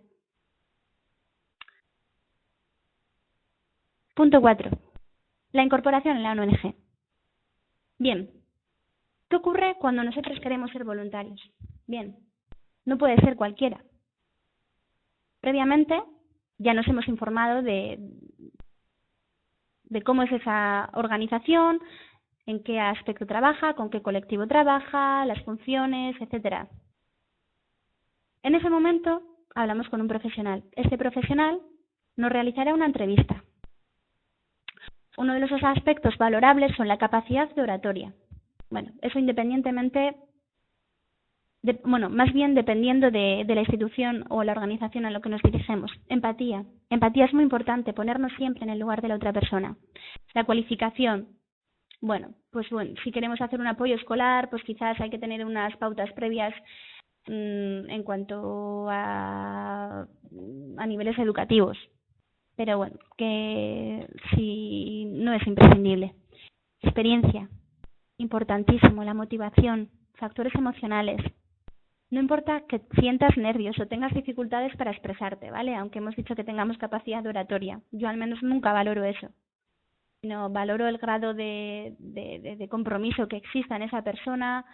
Punto 4. La incorporación en la ONG. Bien, ¿qué ocurre cuando nosotros queremos ser voluntarios? Bien, no puede ser cualquiera. Previamente ya nos hemos informado de cómo es esa organización, en qué aspecto trabaja, con qué colectivo trabaja, las funciones, etcétera. En ese momento hablamos con un profesional. Este profesional nos realizará una entrevista. Uno de los aspectos valorables son la capacidad de oratoria. Bueno, eso independientemente, más bien dependiendo de la institución o la organización a la que nos dirigimos. Empatía. Empatía es muy importante, ponernos siempre en el lugar de la otra persona. La cualificación. Si queremos hacer un apoyo escolar, pues quizás hay que tener unas pautas previas en cuanto a niveles educativos. Pero bueno, que si no es imprescindible. Experiencia, importantísimo, la motivación, factores emocionales. No importa que sientas nervios o tengas dificultades para expresarte, ¿vale? Aunque hemos dicho que tengamos capacidad de oratoria. Yo al menos nunca valoro eso. No, valoro el grado de compromiso que exista en esa persona,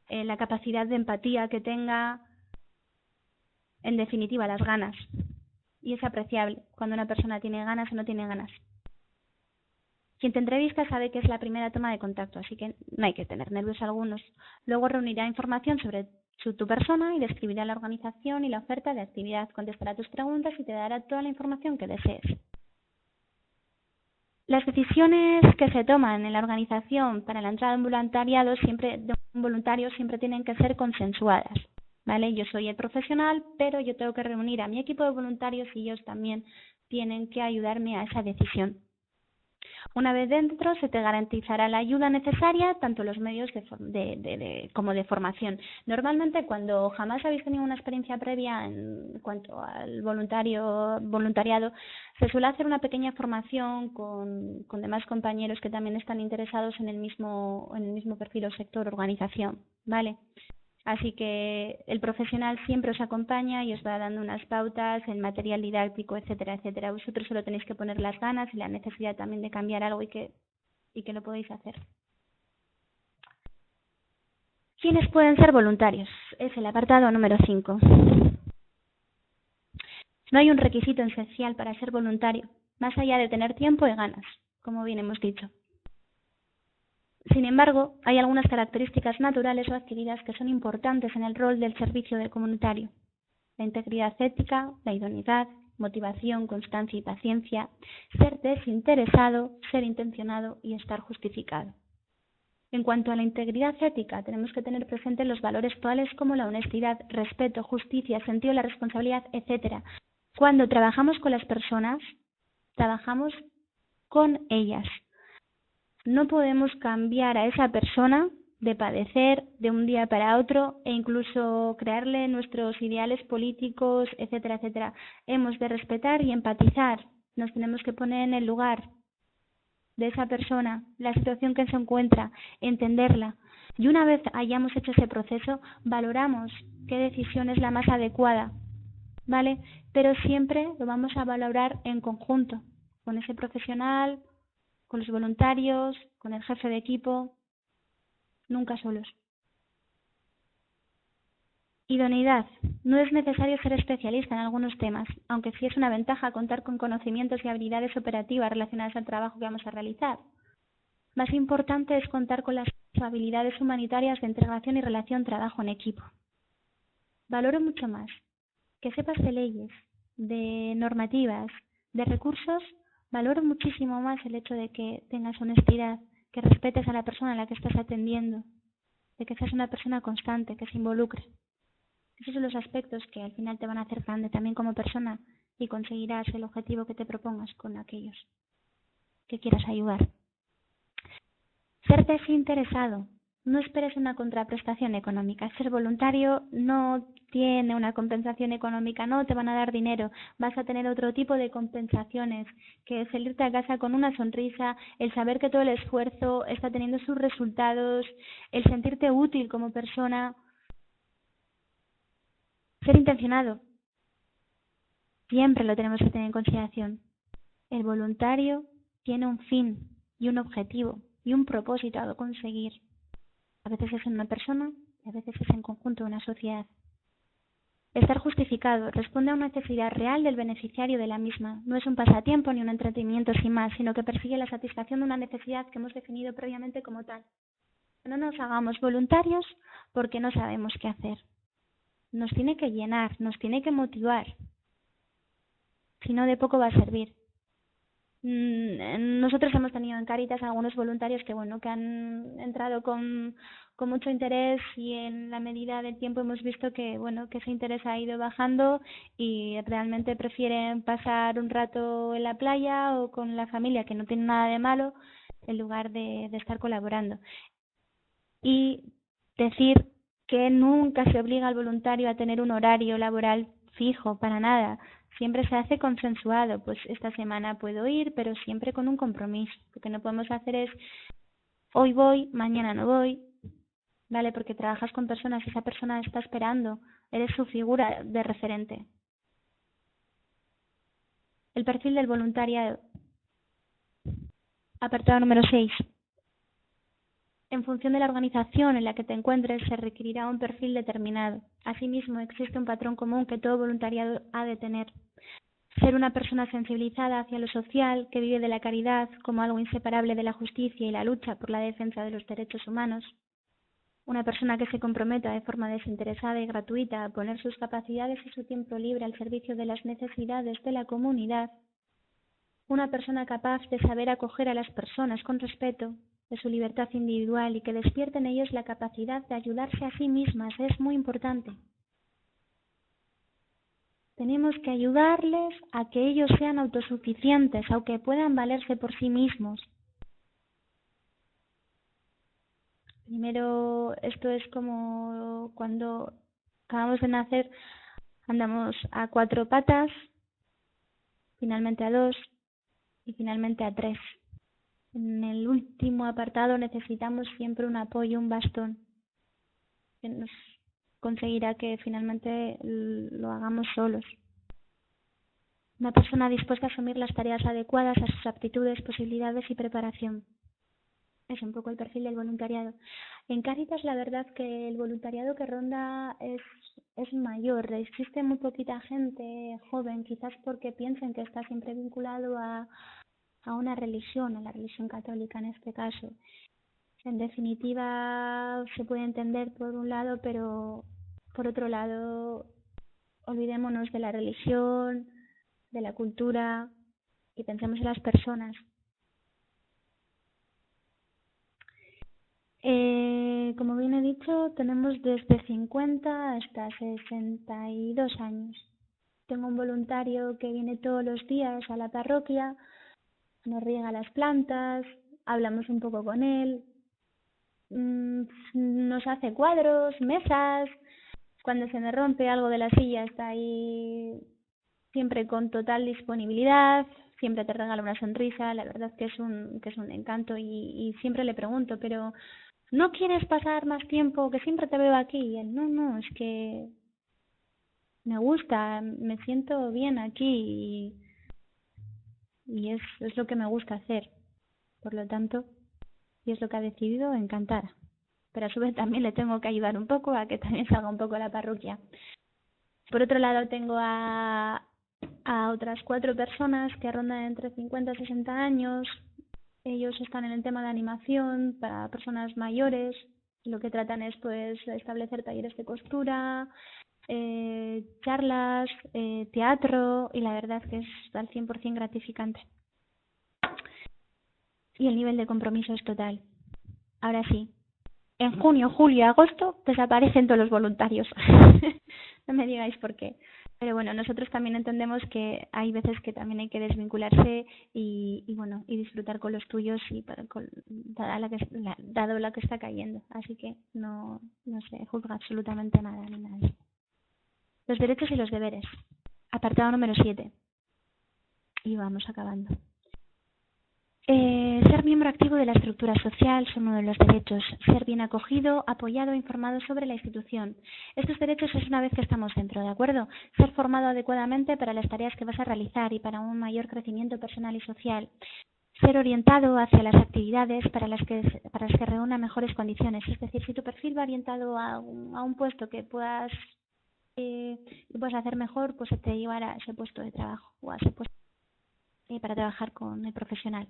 la capacidad de empatía que tenga, en definitiva, las ganas. Y es apreciable cuando una persona tiene ganas o no tiene ganas. Quien te entrevista sabe que es la primera toma de contacto, así que no hay que tener nervios algunos. Luego reunirá información sobre tu persona y describirá la organización y la oferta de actividad, contestará tus preguntas y te dará toda la información que desees. Las decisiones que se toman en la organización para la entrada de un voluntario siempre tienen que ser consensuadas. ¿Vale? Yo soy el profesional, pero yo tengo que reunir a mi equipo de voluntarios y ellos también tienen que ayudarme a esa decisión. Una vez dentro, se te garantizará la ayuda necesaria, tanto los medios como de formación. Normalmente, cuando jamás habéis tenido una experiencia previa en cuanto al voluntariado, se suele hacer una pequeña formación con demás compañeros que también están interesados en el mismo perfil o sector, organización, ¿vale? Así que el profesional siempre os acompaña y os va dando unas pautas, el material didáctico, etcétera, etcétera. Vosotros solo tenéis que poner las ganas y la necesidad también de cambiar algo y que lo podéis hacer. ¿Quiénes pueden ser voluntarios? Es el apartado número 5. No hay un requisito esencial para ser voluntario, más allá de tener tiempo y ganas, como bien hemos dicho. Sin embargo, hay algunas características naturales o adquiridas que son importantes en el rol del servicio de comunitario. La integridad ética, la idoneidad, motivación, constancia y paciencia, ser desinteresado, ser intencionado y estar justificado. En cuanto a la integridad ética, tenemos que tener presentes los valores tales como la honestidad, respeto, justicia, sentido de la responsabilidad, etc. Cuando trabajamos con las personas, trabajamos con ellas. No podemos cambiar a esa persona de padecer de un día para otro e incluso crearle nuestros ideales políticos, etcétera, etcétera. Hemos de respetar y empatizar. Nos tenemos que poner en el lugar de esa persona, la situación que se encuentra, entenderla. Y una vez hayamos hecho ese proceso, valoramos qué decisión es la más adecuada, ¿vale? Pero siempre lo vamos a valorar en conjunto, con ese profesional, con los voluntarios, con el jefe de equipo, nunca solos. Idoneidad. No es necesario ser especialista en algunos temas, aunque sí es una ventaja contar con conocimientos y habilidades operativas relacionadas al trabajo que vamos a realizar. Más importante es contar con las habilidades humanitarias de integración y relación trabajo en equipo. Valoro mucho más que sepas de leyes, de normativas, de recursos. Valoro muchísimo más el hecho de que tengas honestidad, que respetes a la persona a la que estás atendiendo, de que seas una persona constante, que se involucre. Esos son los aspectos que al final te van a hacer grande también como persona y conseguirás el objetivo que te propongas con aquellos que quieras ayudar. Ser desinteresado. No esperes una contraprestación económica. Ser voluntario no tiene una compensación económica, no te van a dar dinero. Vas a tener otro tipo de compensaciones, que es el irte a casa con una sonrisa, el saber que todo el esfuerzo está teniendo sus resultados, el sentirte útil como persona. Ser intencionado. Siempre lo tenemos que tener en consideración. El voluntario tiene un fin y un objetivo y un propósito a conseguir. A veces es en una persona y a veces es en conjunto de una sociedad. Estar justificado responde a una necesidad real del beneficiario de la misma. No es un pasatiempo ni un entretenimiento sin más, sino que persigue la satisfacción de una necesidad que hemos definido previamente como tal. No nos hagamos voluntarios porque no sabemos qué hacer. Nos tiene que llenar, nos tiene que motivar. Si no, de poco va a servir. Nosotros hemos tenido en Cáritas algunos voluntarios que han entrado con mucho interés y en la medida del tiempo hemos visto que ese interés ha ido bajando y realmente prefieren pasar un rato en la playa o con la familia, que no tiene nada de malo, en lugar de estar colaborando. Y decir que nunca se obliga al voluntario a tener un horario laboral fijo, para nada. Siempre se hace consensuado, pues esta semana puedo ir, pero siempre con un compromiso. Lo que no podemos hacer es, hoy voy, mañana no voy, ¿vale? Porque trabajas con personas y esa persona está esperando, eres su figura de referente. El perfil del voluntariado. Apartado número 6. En función de la organización en la que te encuentres, se requerirá un perfil determinado. Asimismo, existe un patrón común que todo voluntariado ha de tener. Ser una persona sensibilizada hacia lo social, que vive de la caridad como algo inseparable de la justicia y la lucha por la defensa de los derechos humanos. Una persona que se comprometa de forma desinteresada y gratuita a poner sus capacidades y su tiempo libre al servicio de las necesidades de la comunidad. Una persona capaz de saber acoger a las personas con respeto de su libertad individual y que despierte en ellos la capacidad de ayudarse a sí mismas. Es muy importante. Tenemos que ayudarles a que ellos sean autosuficientes, aunque puedan valerse por sí mismos. Primero, esto es como cuando acabamos de nacer, andamos a 4 patas, finalmente a 2 y finalmente a 3. En el último apartado necesitamos siempre un apoyo, un bastón, que nos conseguirá que finalmente lo hagamos solos. Una persona dispuesta a asumir las tareas adecuadas a sus aptitudes, posibilidades y preparación. Es un poco el perfil del voluntariado. En Cáritas la verdad que el voluntariado que ronda es mayor. Existe muy poquita gente joven, quizás porque piensen que está siempre vinculado a una religión, a la religión católica en este caso. En definitiva, se puede entender por un lado, pero por otro lado, olvidémonos de la religión, de la cultura y pensemos en las personas. Como bien he dicho, tenemos desde 50 hasta 62 años. Tengo un voluntario que viene todos los días a la parroquia, nos riega las plantas, hablamos un poco con él, nos hace cuadros, mesas. Cuando se me rompe algo de la silla está ahí siempre con total disponibilidad, siempre te regala una sonrisa. La verdad que es un encanto y siempre le pregunto, pero ¿no quieres pasar más tiempo? Que siempre te veo aquí. Y él, no, es que me gusta, me siento bien aquí y es lo que me gusta hacer. Por lo tanto, y es lo que ha decidido, encantada. Pero a su vez también le tengo que ayudar un poco a que también salga un poco a la parroquia. Por otro lado, tengo a otras 4 personas que rondan entre 50 y 60 años. Ellos están en el tema de animación para personas mayores. Lo que tratan es pues establecer talleres de costura, charlas, teatro, y la verdad que es al 100% gratificante. Y el nivel de compromiso es total. Ahora sí, en junio, julio y agosto desaparecen todos los voluntarios. No me digáis por qué. Pero bueno, nosotros también entendemos que hay veces que también hay que desvincularse y disfrutar con los tuyos y dado la que está cayendo. Así que no se juzga absolutamente nada ni nadie. Los derechos y los deberes. Apartado número 7. Y vamos acabando. Ser miembro activo de la estructura social son uno de los derechos. Ser bien acogido, apoyado e informado sobre la institución. Estos derechos es una vez que estamos dentro, ¿de acuerdo? Ser formado adecuadamente para las tareas que vas a realizar y para un mayor crecimiento personal y social. Ser orientado hacia las actividades para las que reúna mejores condiciones. Es decir, si tu perfil va orientado a un puesto que puedas hacer mejor, pues se te llevará a ese puesto de trabajo o a ese puesto para trabajar con el profesional.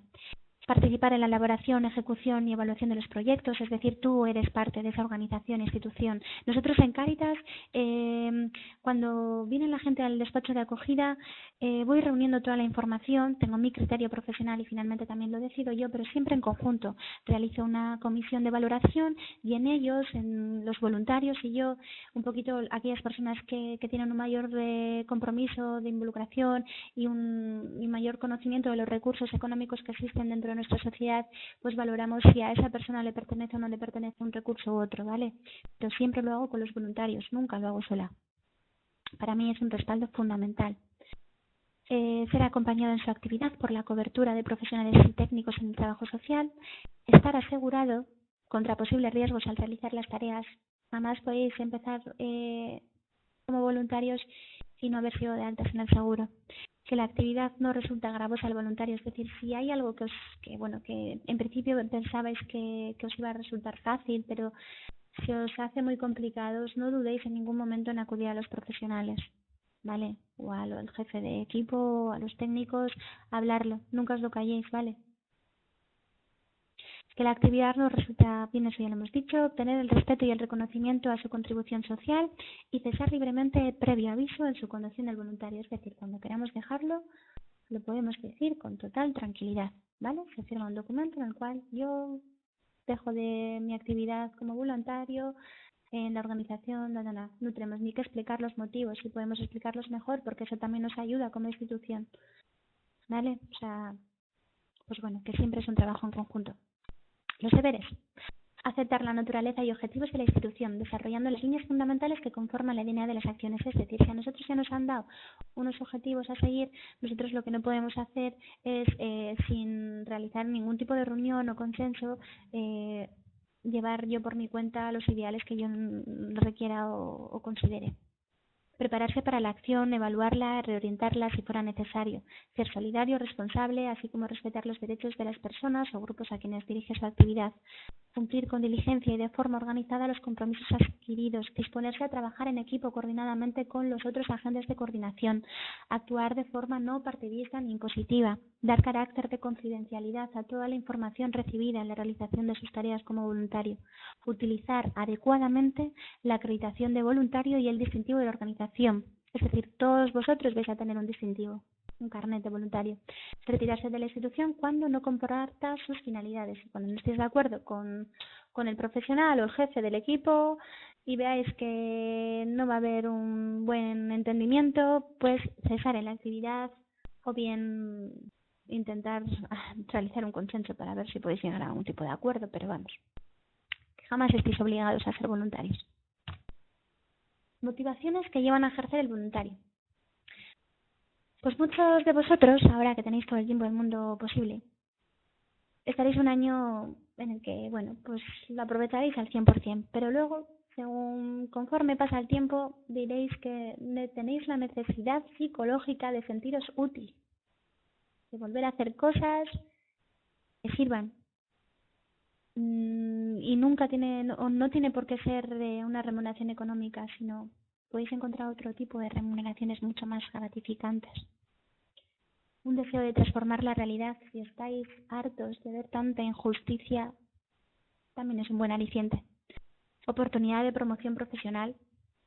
Participar en la elaboración, ejecución y evaluación de los proyectos, es decir, tú eres parte de esa organización, institución. Nosotros en Cáritas, cuando viene la gente al despacho de acogida, voy reuniendo toda la información, tengo mi criterio profesional y finalmente también lo decido yo, pero siempre en conjunto. Realizo una comisión de valoración y en ellos, en los voluntarios y yo, un poquito aquellas personas que tienen un mayor compromiso de involucración y un mayor conocimiento de los recursos económicos que existen dentro de nuestra sociedad, pues valoramos si a esa persona le pertenece o no le pertenece un recurso u otro, ¿vale? Pero siempre lo hago con los voluntarios, nunca lo hago sola. Para mí es un respaldo fundamental. Ser acompañado en su actividad por la cobertura de profesionales y técnicos en el trabajo social, estar asegurado contra posibles riesgos al realizar las tareas. Jamás podéis empezar como voluntarios y no haber sido de altas en el seguro. Que la actividad no resulta gravosa al voluntario, es decir, si hay algo que en principio pensabais que os iba a resultar fácil, pero si os hace muy complicados, no dudéis en ningún momento en acudir a los profesionales, ¿vale? O al jefe de equipo, o a los técnicos, hablarlo, nunca os lo calléis, ¿vale? Que la actividad nos resulta bien, eso ya lo hemos dicho, obtener el respeto y el reconocimiento a su contribución social y cesar libremente previo aviso en su conducción del voluntario. Es decir, cuando queramos dejarlo, lo podemos decir con total tranquilidad, ¿vale? Se firma un documento en el cual yo dejo de mi actividad como voluntario en la organización, no tenemos ni que explicar los motivos y podemos explicarlos mejor porque eso también nos ayuda como institución, ¿vale? O sea, pues bueno, que siempre es un trabajo en conjunto. Los deberes. Aceptar la naturaleza y objetivos de la institución, desarrollando las líneas fundamentales que conforman la línea de las acciones. Es decir, si a nosotros ya nos han dado unos objetivos a seguir, nosotros lo que no podemos hacer es, sin realizar ningún tipo de reunión o consenso, llevar yo por mi cuenta los ideales que yo requiera o considere. Prepararse para la acción, evaluarla, reorientarla si fuera necesario. Ser solidario, responsable, así como respetar los derechos de las personas o grupos a quienes dirige su actividad. Cumplir con diligencia y de forma organizada los compromisos adquiridos. Disponerse a trabajar en equipo coordinadamente con los otros agentes de coordinación. Actuar de forma no partidista ni impositiva. Dar carácter de confidencialidad a toda la información recibida en la realización de sus tareas como voluntario. Utilizar adecuadamente la acreditación de voluntario y el distintivo de la organización. Es decir, todos vosotros vais a tener un distintivo, un carnet de voluntario. Retirarse de la institución cuando no comparta sus finalidades. Cuando no estéis de acuerdo con el profesional o el jefe del equipo y veáis que no va a haber un buen entendimiento, pues cesar en la actividad o bien intentar realizar un consenso para ver si podéis llegar a algún tipo de acuerdo, pero vamos, que jamás estéis obligados a ser voluntarios. Motivaciones que llevan a ejercer el voluntario. Pues muchos de vosotros, ahora que tenéis todo el tiempo del mundo posible, estaréis un año en el que, bueno, pues lo aprovecharéis al 100%, pero luego, conforme pasa el tiempo, diréis que tenéis la necesidad psicológica de sentiros útil, de volver a hacer cosas que sirvan. Y nunca no tiene por qué ser de una remuneración económica, sino podéis encontrar otro tipo de remuneraciones mucho más gratificantes. Un deseo de transformar la realidad. Si estáis hartos de ver tanta injusticia, también es un buen aliciente. Oportunidad de promoción profesional.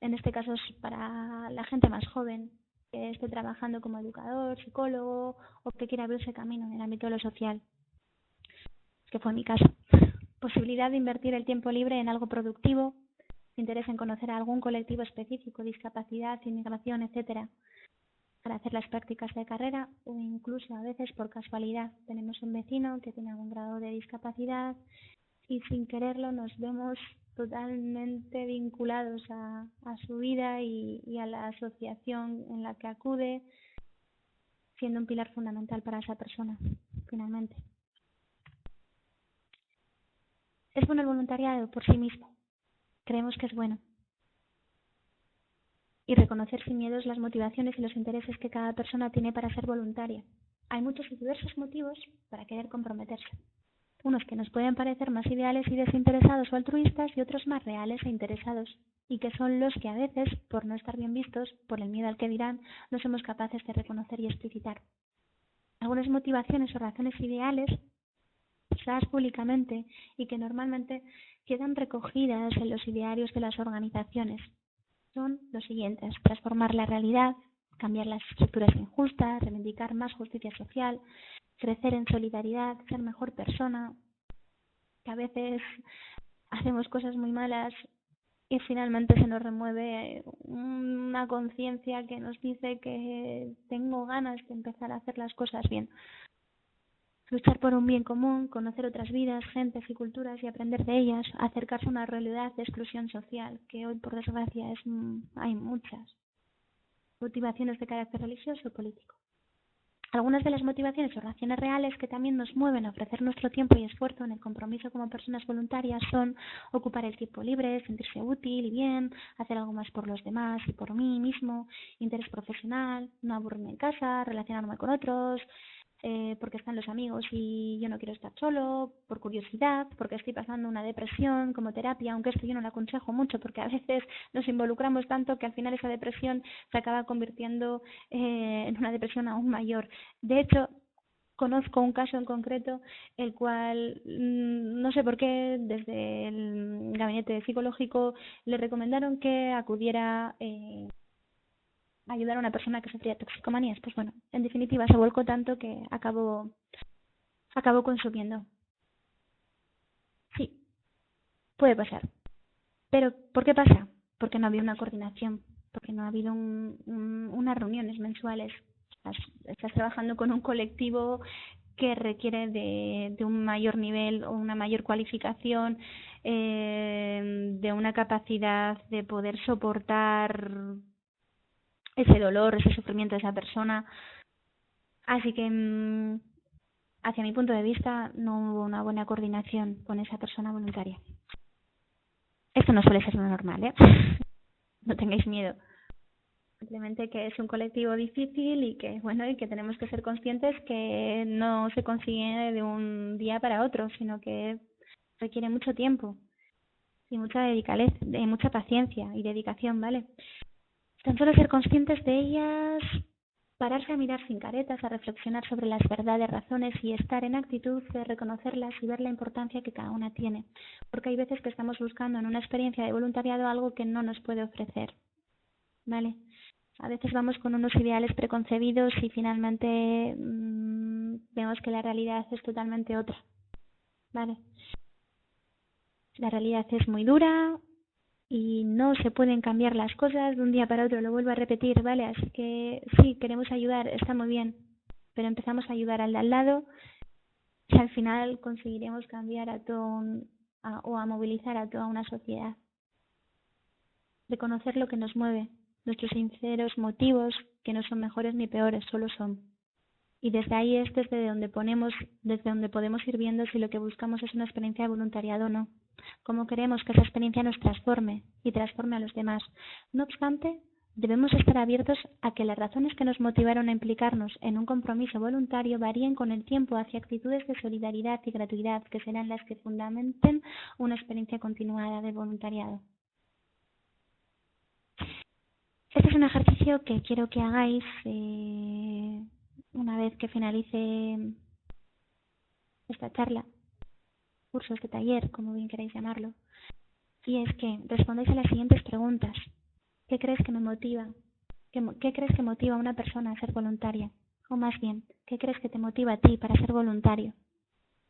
En este caso es para la gente más joven, que esté trabajando como educador, psicólogo o que quiera abrirse camino en el ámbito de lo social, que fue mi caso. Posibilidad de invertir el tiempo libre en algo productivo, interés en conocer a algún colectivo específico, discapacidad, inmigración, etcétera, para hacer las prácticas de carrera o incluso a veces por casualidad. Tenemos un vecino que tiene algún grado de discapacidad y sin quererlo nos vemos totalmente vinculados a su vida y a la asociación en la que acude, siendo un pilar fundamental para esa persona, finalmente. ¿Es bueno el voluntariado por sí mismo? Creemos que es bueno. Y reconocer sin miedos las motivaciones y los intereses que cada persona tiene para ser voluntaria. Hay muchos y diversos motivos para querer comprometerse. Unos que nos pueden parecer más ideales y desinteresados o altruistas y otros más reales e interesados. Y que son los que a veces, por no estar bien vistos, por el miedo al que dirán, no somos capaces de reconocer y explicitar. Algunas motivaciones o razones ideales usadas públicamente y que normalmente quedan recogidas en los idearios de las organizaciones son los siguientes: transformar la realidad, cambiar las estructuras injustas, reivindicar más justicia social, crecer en solidaridad, ser mejor persona, que a veces hacemos cosas muy malas y finalmente se nos remueve una conciencia que nos dice que tengo ganas de empezar a hacer las cosas bien. Luchar por un bien común, conocer otras vidas, gentes y culturas y aprender de ellas, acercarse a una realidad de exclusión social, que hoy por desgracia hay muchas. Motivaciones de carácter religioso o político. Algunas de las motivaciones o razones reales que también nos mueven a ofrecer nuestro tiempo y esfuerzo en el compromiso como personas voluntarias son ocupar el tiempo libre, sentirse útil y bien, hacer algo más por los demás y por mí mismo, interés profesional, no aburrirme en casa, relacionarme con otros, porque están los amigos y yo no quiero estar solo, por curiosidad, porque estoy pasando una depresión como terapia, aunque esto yo no lo aconsejo mucho porque a veces nos involucramos tanto que al final esa depresión se acaba convirtiendo en una depresión aún mayor. De hecho, conozco un caso en concreto el cual no sé por qué desde el gabinete psicológico le recomendaron que acudiera ayudar a una persona que sufría toxicomanías. Pues bueno, en definitiva se volcó tanto que acabó consumiendo. Sí, puede pasar. Pero ¿por qué pasa? Porque no ha habido una coordinación, porque no ha habido unas reuniones mensuales. Estás trabajando con un colectivo que requiere de un mayor nivel o una mayor cualificación de una capacidad de poder soportar ese dolor, ese sufrimiento de esa persona. Así que, hacia mi punto de vista, no hubo una buena coordinación con esa persona voluntaria. Esto no suele ser lo normal, ¿eh? No tengáis miedo. Simplemente que es un colectivo difícil y que, bueno, y que tenemos que ser conscientes que no se consigue de un día para otro, sino que requiere mucho tiempo y mucha paciencia y dedicación, ¿vale? Tan solo ser conscientes de ellas, pararse a mirar sin caretas, a reflexionar sobre las verdades, razones y estar en actitud de reconocerlas y ver la importancia que cada una tiene. Porque hay veces que estamos buscando en una experiencia de voluntariado algo que no nos puede ofrecer, ¿vale? A veces vamos con unos ideales preconcebidos y finalmente vemos que la realidad es totalmente otra, ¿vale? La realidad es muy dura y no se pueden cambiar las cosas de un día para otro, lo vuelvo a repetir, ¿vale? Así que sí, queremos ayudar, está muy bien, pero empezamos a ayudar al de al lado y al final conseguiremos cambiar o a movilizar a toda una sociedad. Reconocer lo que nos mueve, nuestros sinceros motivos, que no son mejores ni peores, solo son. Y desde ahí es desde donde podemos ir viendo si lo que buscamos es una experiencia de voluntariado o no. Cómo queremos que esa experiencia nos transforme y transforme a los demás. No obstante, debemos estar abiertos a que las razones que nos motivaron a implicarnos en un compromiso voluntario varíen con el tiempo hacia actitudes de solidaridad y gratuidad que serán las que fundamenten una experiencia continuada de voluntariado. Este es un ejercicio que quiero que hagáis una vez que finalice esta charla, curso, este taller, como bien queráis llamarlo, y es que respondáis a las siguientes preguntas. ¿Qué crees que me motiva? ¿Qué crees que motiva a una persona a ser voluntaria? O más bien, ¿qué crees que te motiva a ti para ser voluntario?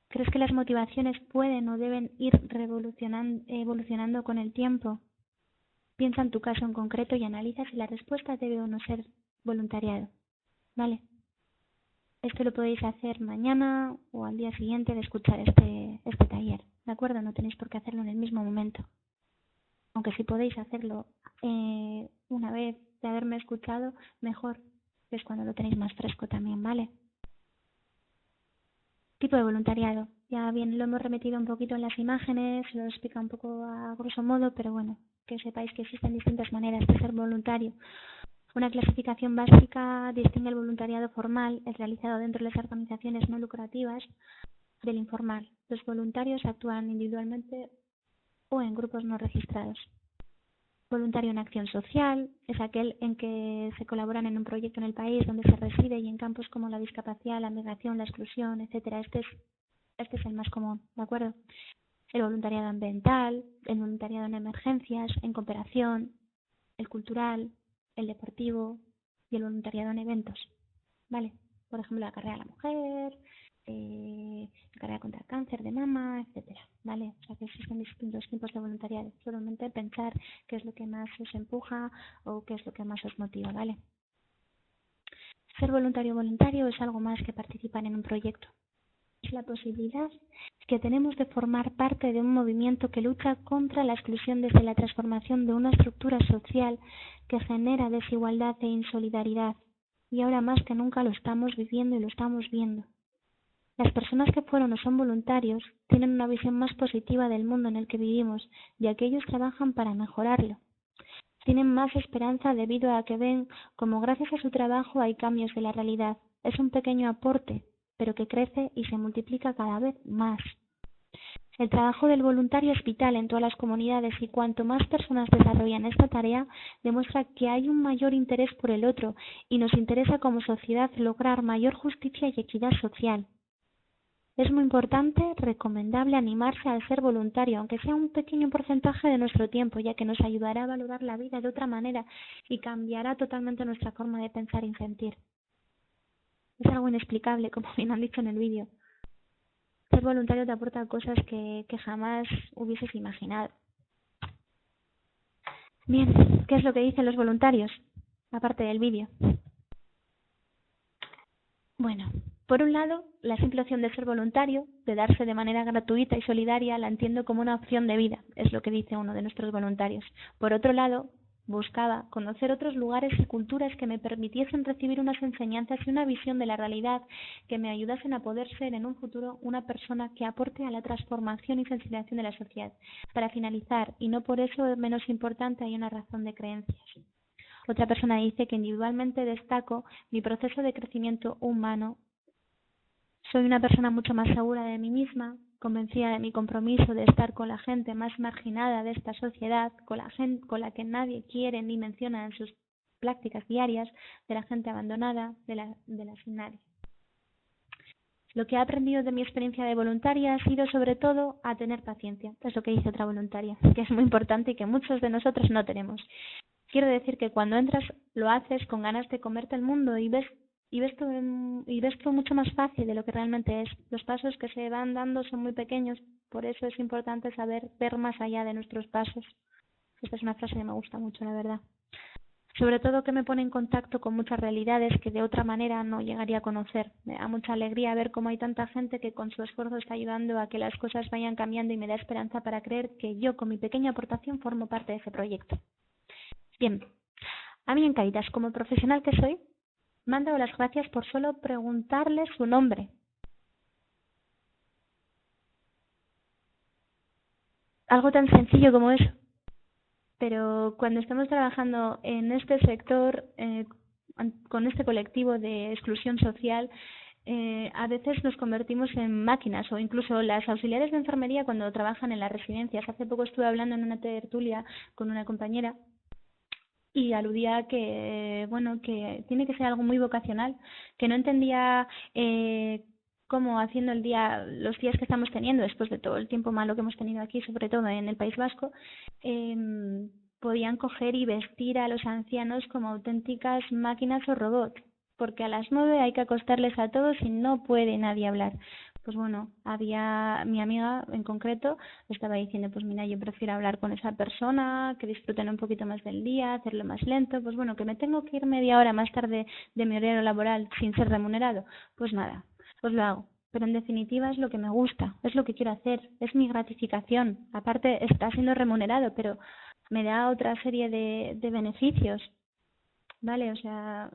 ¿Crees que las motivaciones pueden o deben ir evolucionando con el tiempo? Piensa en tu caso en concreto y analiza si la respuesta debe o no ser voluntariado, ¿vale? Esto lo podéis hacer mañana o al día siguiente de escuchar este taller, ¿de acuerdo? No tenéis por qué hacerlo en el mismo momento. Aunque si podéis hacerlo una vez de haberme escuchado, mejor, que es cuando lo tenéis más fresco también, ¿vale? Tipo de voluntariado. Ya bien, lo hemos remitido un poquito en las imágenes, lo explica un poco a grosso modo, pero bueno, que sepáis que existen distintas maneras de ser voluntario. Una clasificación básica distingue el voluntariado formal, el realizado dentro de las organizaciones no lucrativas, del informal. Los voluntarios actúan individualmente o en grupos no registrados. Voluntario en acción social es aquel en que se colaboran en un proyecto en el país donde se reside y en campos como la discapacidad, la migración, la exclusión, etcétera. Este es el más común, ¿de acuerdo? El voluntariado ambiental, el voluntariado en emergencias, en cooperación, el cultural, el deportivo y el voluntariado en eventos, ¿vale? Por ejemplo, la carrera de la mujer, la carrera contra el cáncer de mama, etcétera, ¿vale? O sea que existen distintos tipos de voluntariado. Solamente pensar qué es lo que más os empuja o qué es lo que más os motiva, ¿vale? Ser voluntario es algo más que participar en un proyecto. Es la posibilidad que tenemos de formar parte de un movimiento que lucha contra la exclusión desde la transformación de una estructura social que genera desigualdad e insolidaridad. Y ahora más que nunca lo estamos viviendo y lo estamos viendo. Las personas que fueron o son voluntarios tienen una visión más positiva del mundo en el que vivimos, ya que ellos trabajan para mejorarlo. Tienen más esperanza debido a que ven como gracias a su trabajo hay cambios de la realidad. Es un pequeño aporte, pero que crece y se multiplica cada vez más. El trabajo del voluntario es vital en todas las comunidades y cuanto más personas desarrollan esta tarea, demuestra que hay un mayor interés por el otro y nos interesa como sociedad lograr mayor justicia y equidad social. Es muy importante, recomendable animarse al ser voluntario, aunque sea un pequeño porcentaje de nuestro tiempo, ya que nos ayudará a valorar la vida de otra manera y cambiará totalmente nuestra forma de pensar y sentir. Es algo inexplicable, como bien han dicho en el vídeo. Ser voluntario te aporta cosas que jamás hubieses imaginado. Bien, ¿qué es lo que dicen los voluntarios? Aparte del vídeo. Bueno, Por un lado, la simple opción de ser voluntario, de darse de manera gratuita y solidaria, la entiendo como una opción de vida, es lo que dice uno de nuestros voluntarios. Por otro lado, buscaba conocer otros lugares y culturas que me permitiesen recibir unas enseñanzas y una visión de la realidad que me ayudasen a poder ser en un futuro una persona que aporte a la transformación y sensibilización de la sociedad. Para finalizar, y no por eso menos importante, hay una razón de creencias. Otra persona dice que individualmente destaco mi proceso de crecimiento humano. Soy una persona mucho más segura de mí misma, convencida de mi compromiso de estar con la gente más marginada de esta sociedad, con la gente con la que nadie quiere ni menciona en sus prácticas diarias, de la gente abandonada, de la sin nadie. Lo que he aprendido de mi experiencia de voluntaria ha sido sobre todo a tener paciencia. Es lo que dice otra voluntaria, que es muy importante y que muchos de nosotros no tenemos. Quiero decir que cuando entras lo haces con ganas de comerte el mundo y ves todo mucho más fácil de lo que realmente es. Los pasos que se van dando son muy pequeños, por eso es importante saber ver más allá de nuestros pasos. Esta es una frase que me gusta mucho, la verdad. Sobre todo que me pone en contacto con muchas realidades que de otra manera no llegaría a conocer. Me da mucha alegría ver cómo hay tanta gente que con su esfuerzo está ayudando a que las cosas vayan cambiando y me da esperanza para creer que yo con mi pequeña aportación formo parte de ese proyecto. Bien, a mí en Cáritas, como profesional que soy, me han dado las gracias por solo preguntarle su nombre. Algo tan sencillo como eso. Pero cuando estamos trabajando en este sector, con este colectivo de exclusión social, a veces nos convertimos en máquinas, o incluso las auxiliares de enfermería cuando trabajan en las residencias. Hace poco estuve hablando en una tertulia con una compañera y aludía a que, que tiene que ser algo muy vocacional, que no entendía cómo haciendo los días que estamos teniendo, después de todo el tiempo malo que hemos tenido aquí, sobre todo en el País Vasco, podían coger y vestir a los ancianos como auténticas máquinas o robots, porque a las 9 hay que acostarles a todos y no puede nadie hablar. Pues bueno, había mi amiga en concreto, estaba diciendo, pues mira, yo prefiero hablar con esa persona, que disfruten un poquito más del día, hacerlo más lento, pues bueno, que me tengo que ir media hora más tarde de mi horario laboral sin ser remunerado, pues nada, pues lo hago. Pero en definitiva es lo que me gusta, es lo que quiero hacer, es mi gratificación. Aparte está siendo remunerado, pero me da otra serie de beneficios, ¿vale? O sea,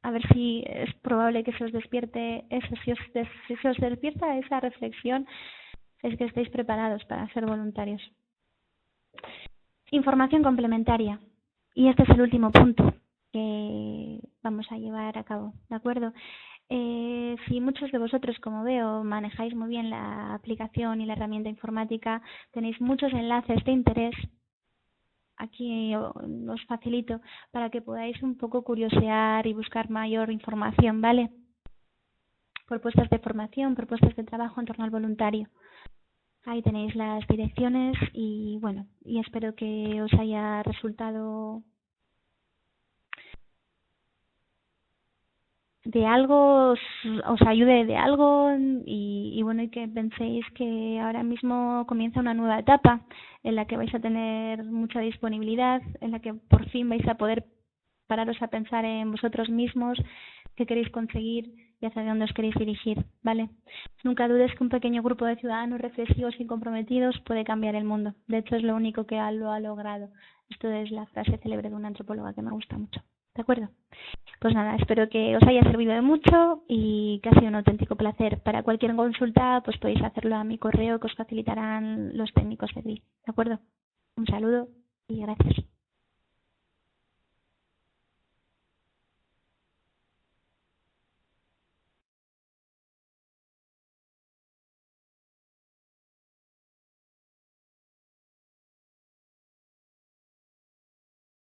a ver si es probable que se os despierte eso. Si se os despierta esa reflexión, es que estáis preparados para ser voluntarios. Información complementaria. Y este es el último punto que vamos a llevar a cabo, ¿de acuerdo? Si muchos de vosotros, como veo, manejáis muy bien la aplicación y la herramienta informática, tenéis muchos enlaces de interés. Aquí os facilito para que podáis un poco curiosear y buscar mayor información, ¿vale? Propuestas de formación, propuestas de trabajo en torno al voluntario. Ahí tenéis las direcciones y bueno, y espero que os haya resultado de algo, os ayude de algo y bueno, y que penséis que ahora mismo comienza una nueva etapa en la que vais a tener mucha disponibilidad, en la que por fin vais a poder pararos a pensar en vosotros mismos, qué queréis conseguir y hacia dónde os queréis dirigir, ¿vale? Nunca dudes que un pequeño grupo de ciudadanos reflexivos y comprometidos puede cambiar el mundo. De hecho, es lo único que lo ha logrado. Esto es la frase célebre de una antropóloga que me gusta mucho. ¿De acuerdo? Pues nada, espero que os haya servido de mucho y que ha sido un auténtico placer. Para cualquier consulta, pues podéis hacerlo a mi correo que os facilitarán los técnicos de GRI. ¿De acuerdo? Un saludo y gracias.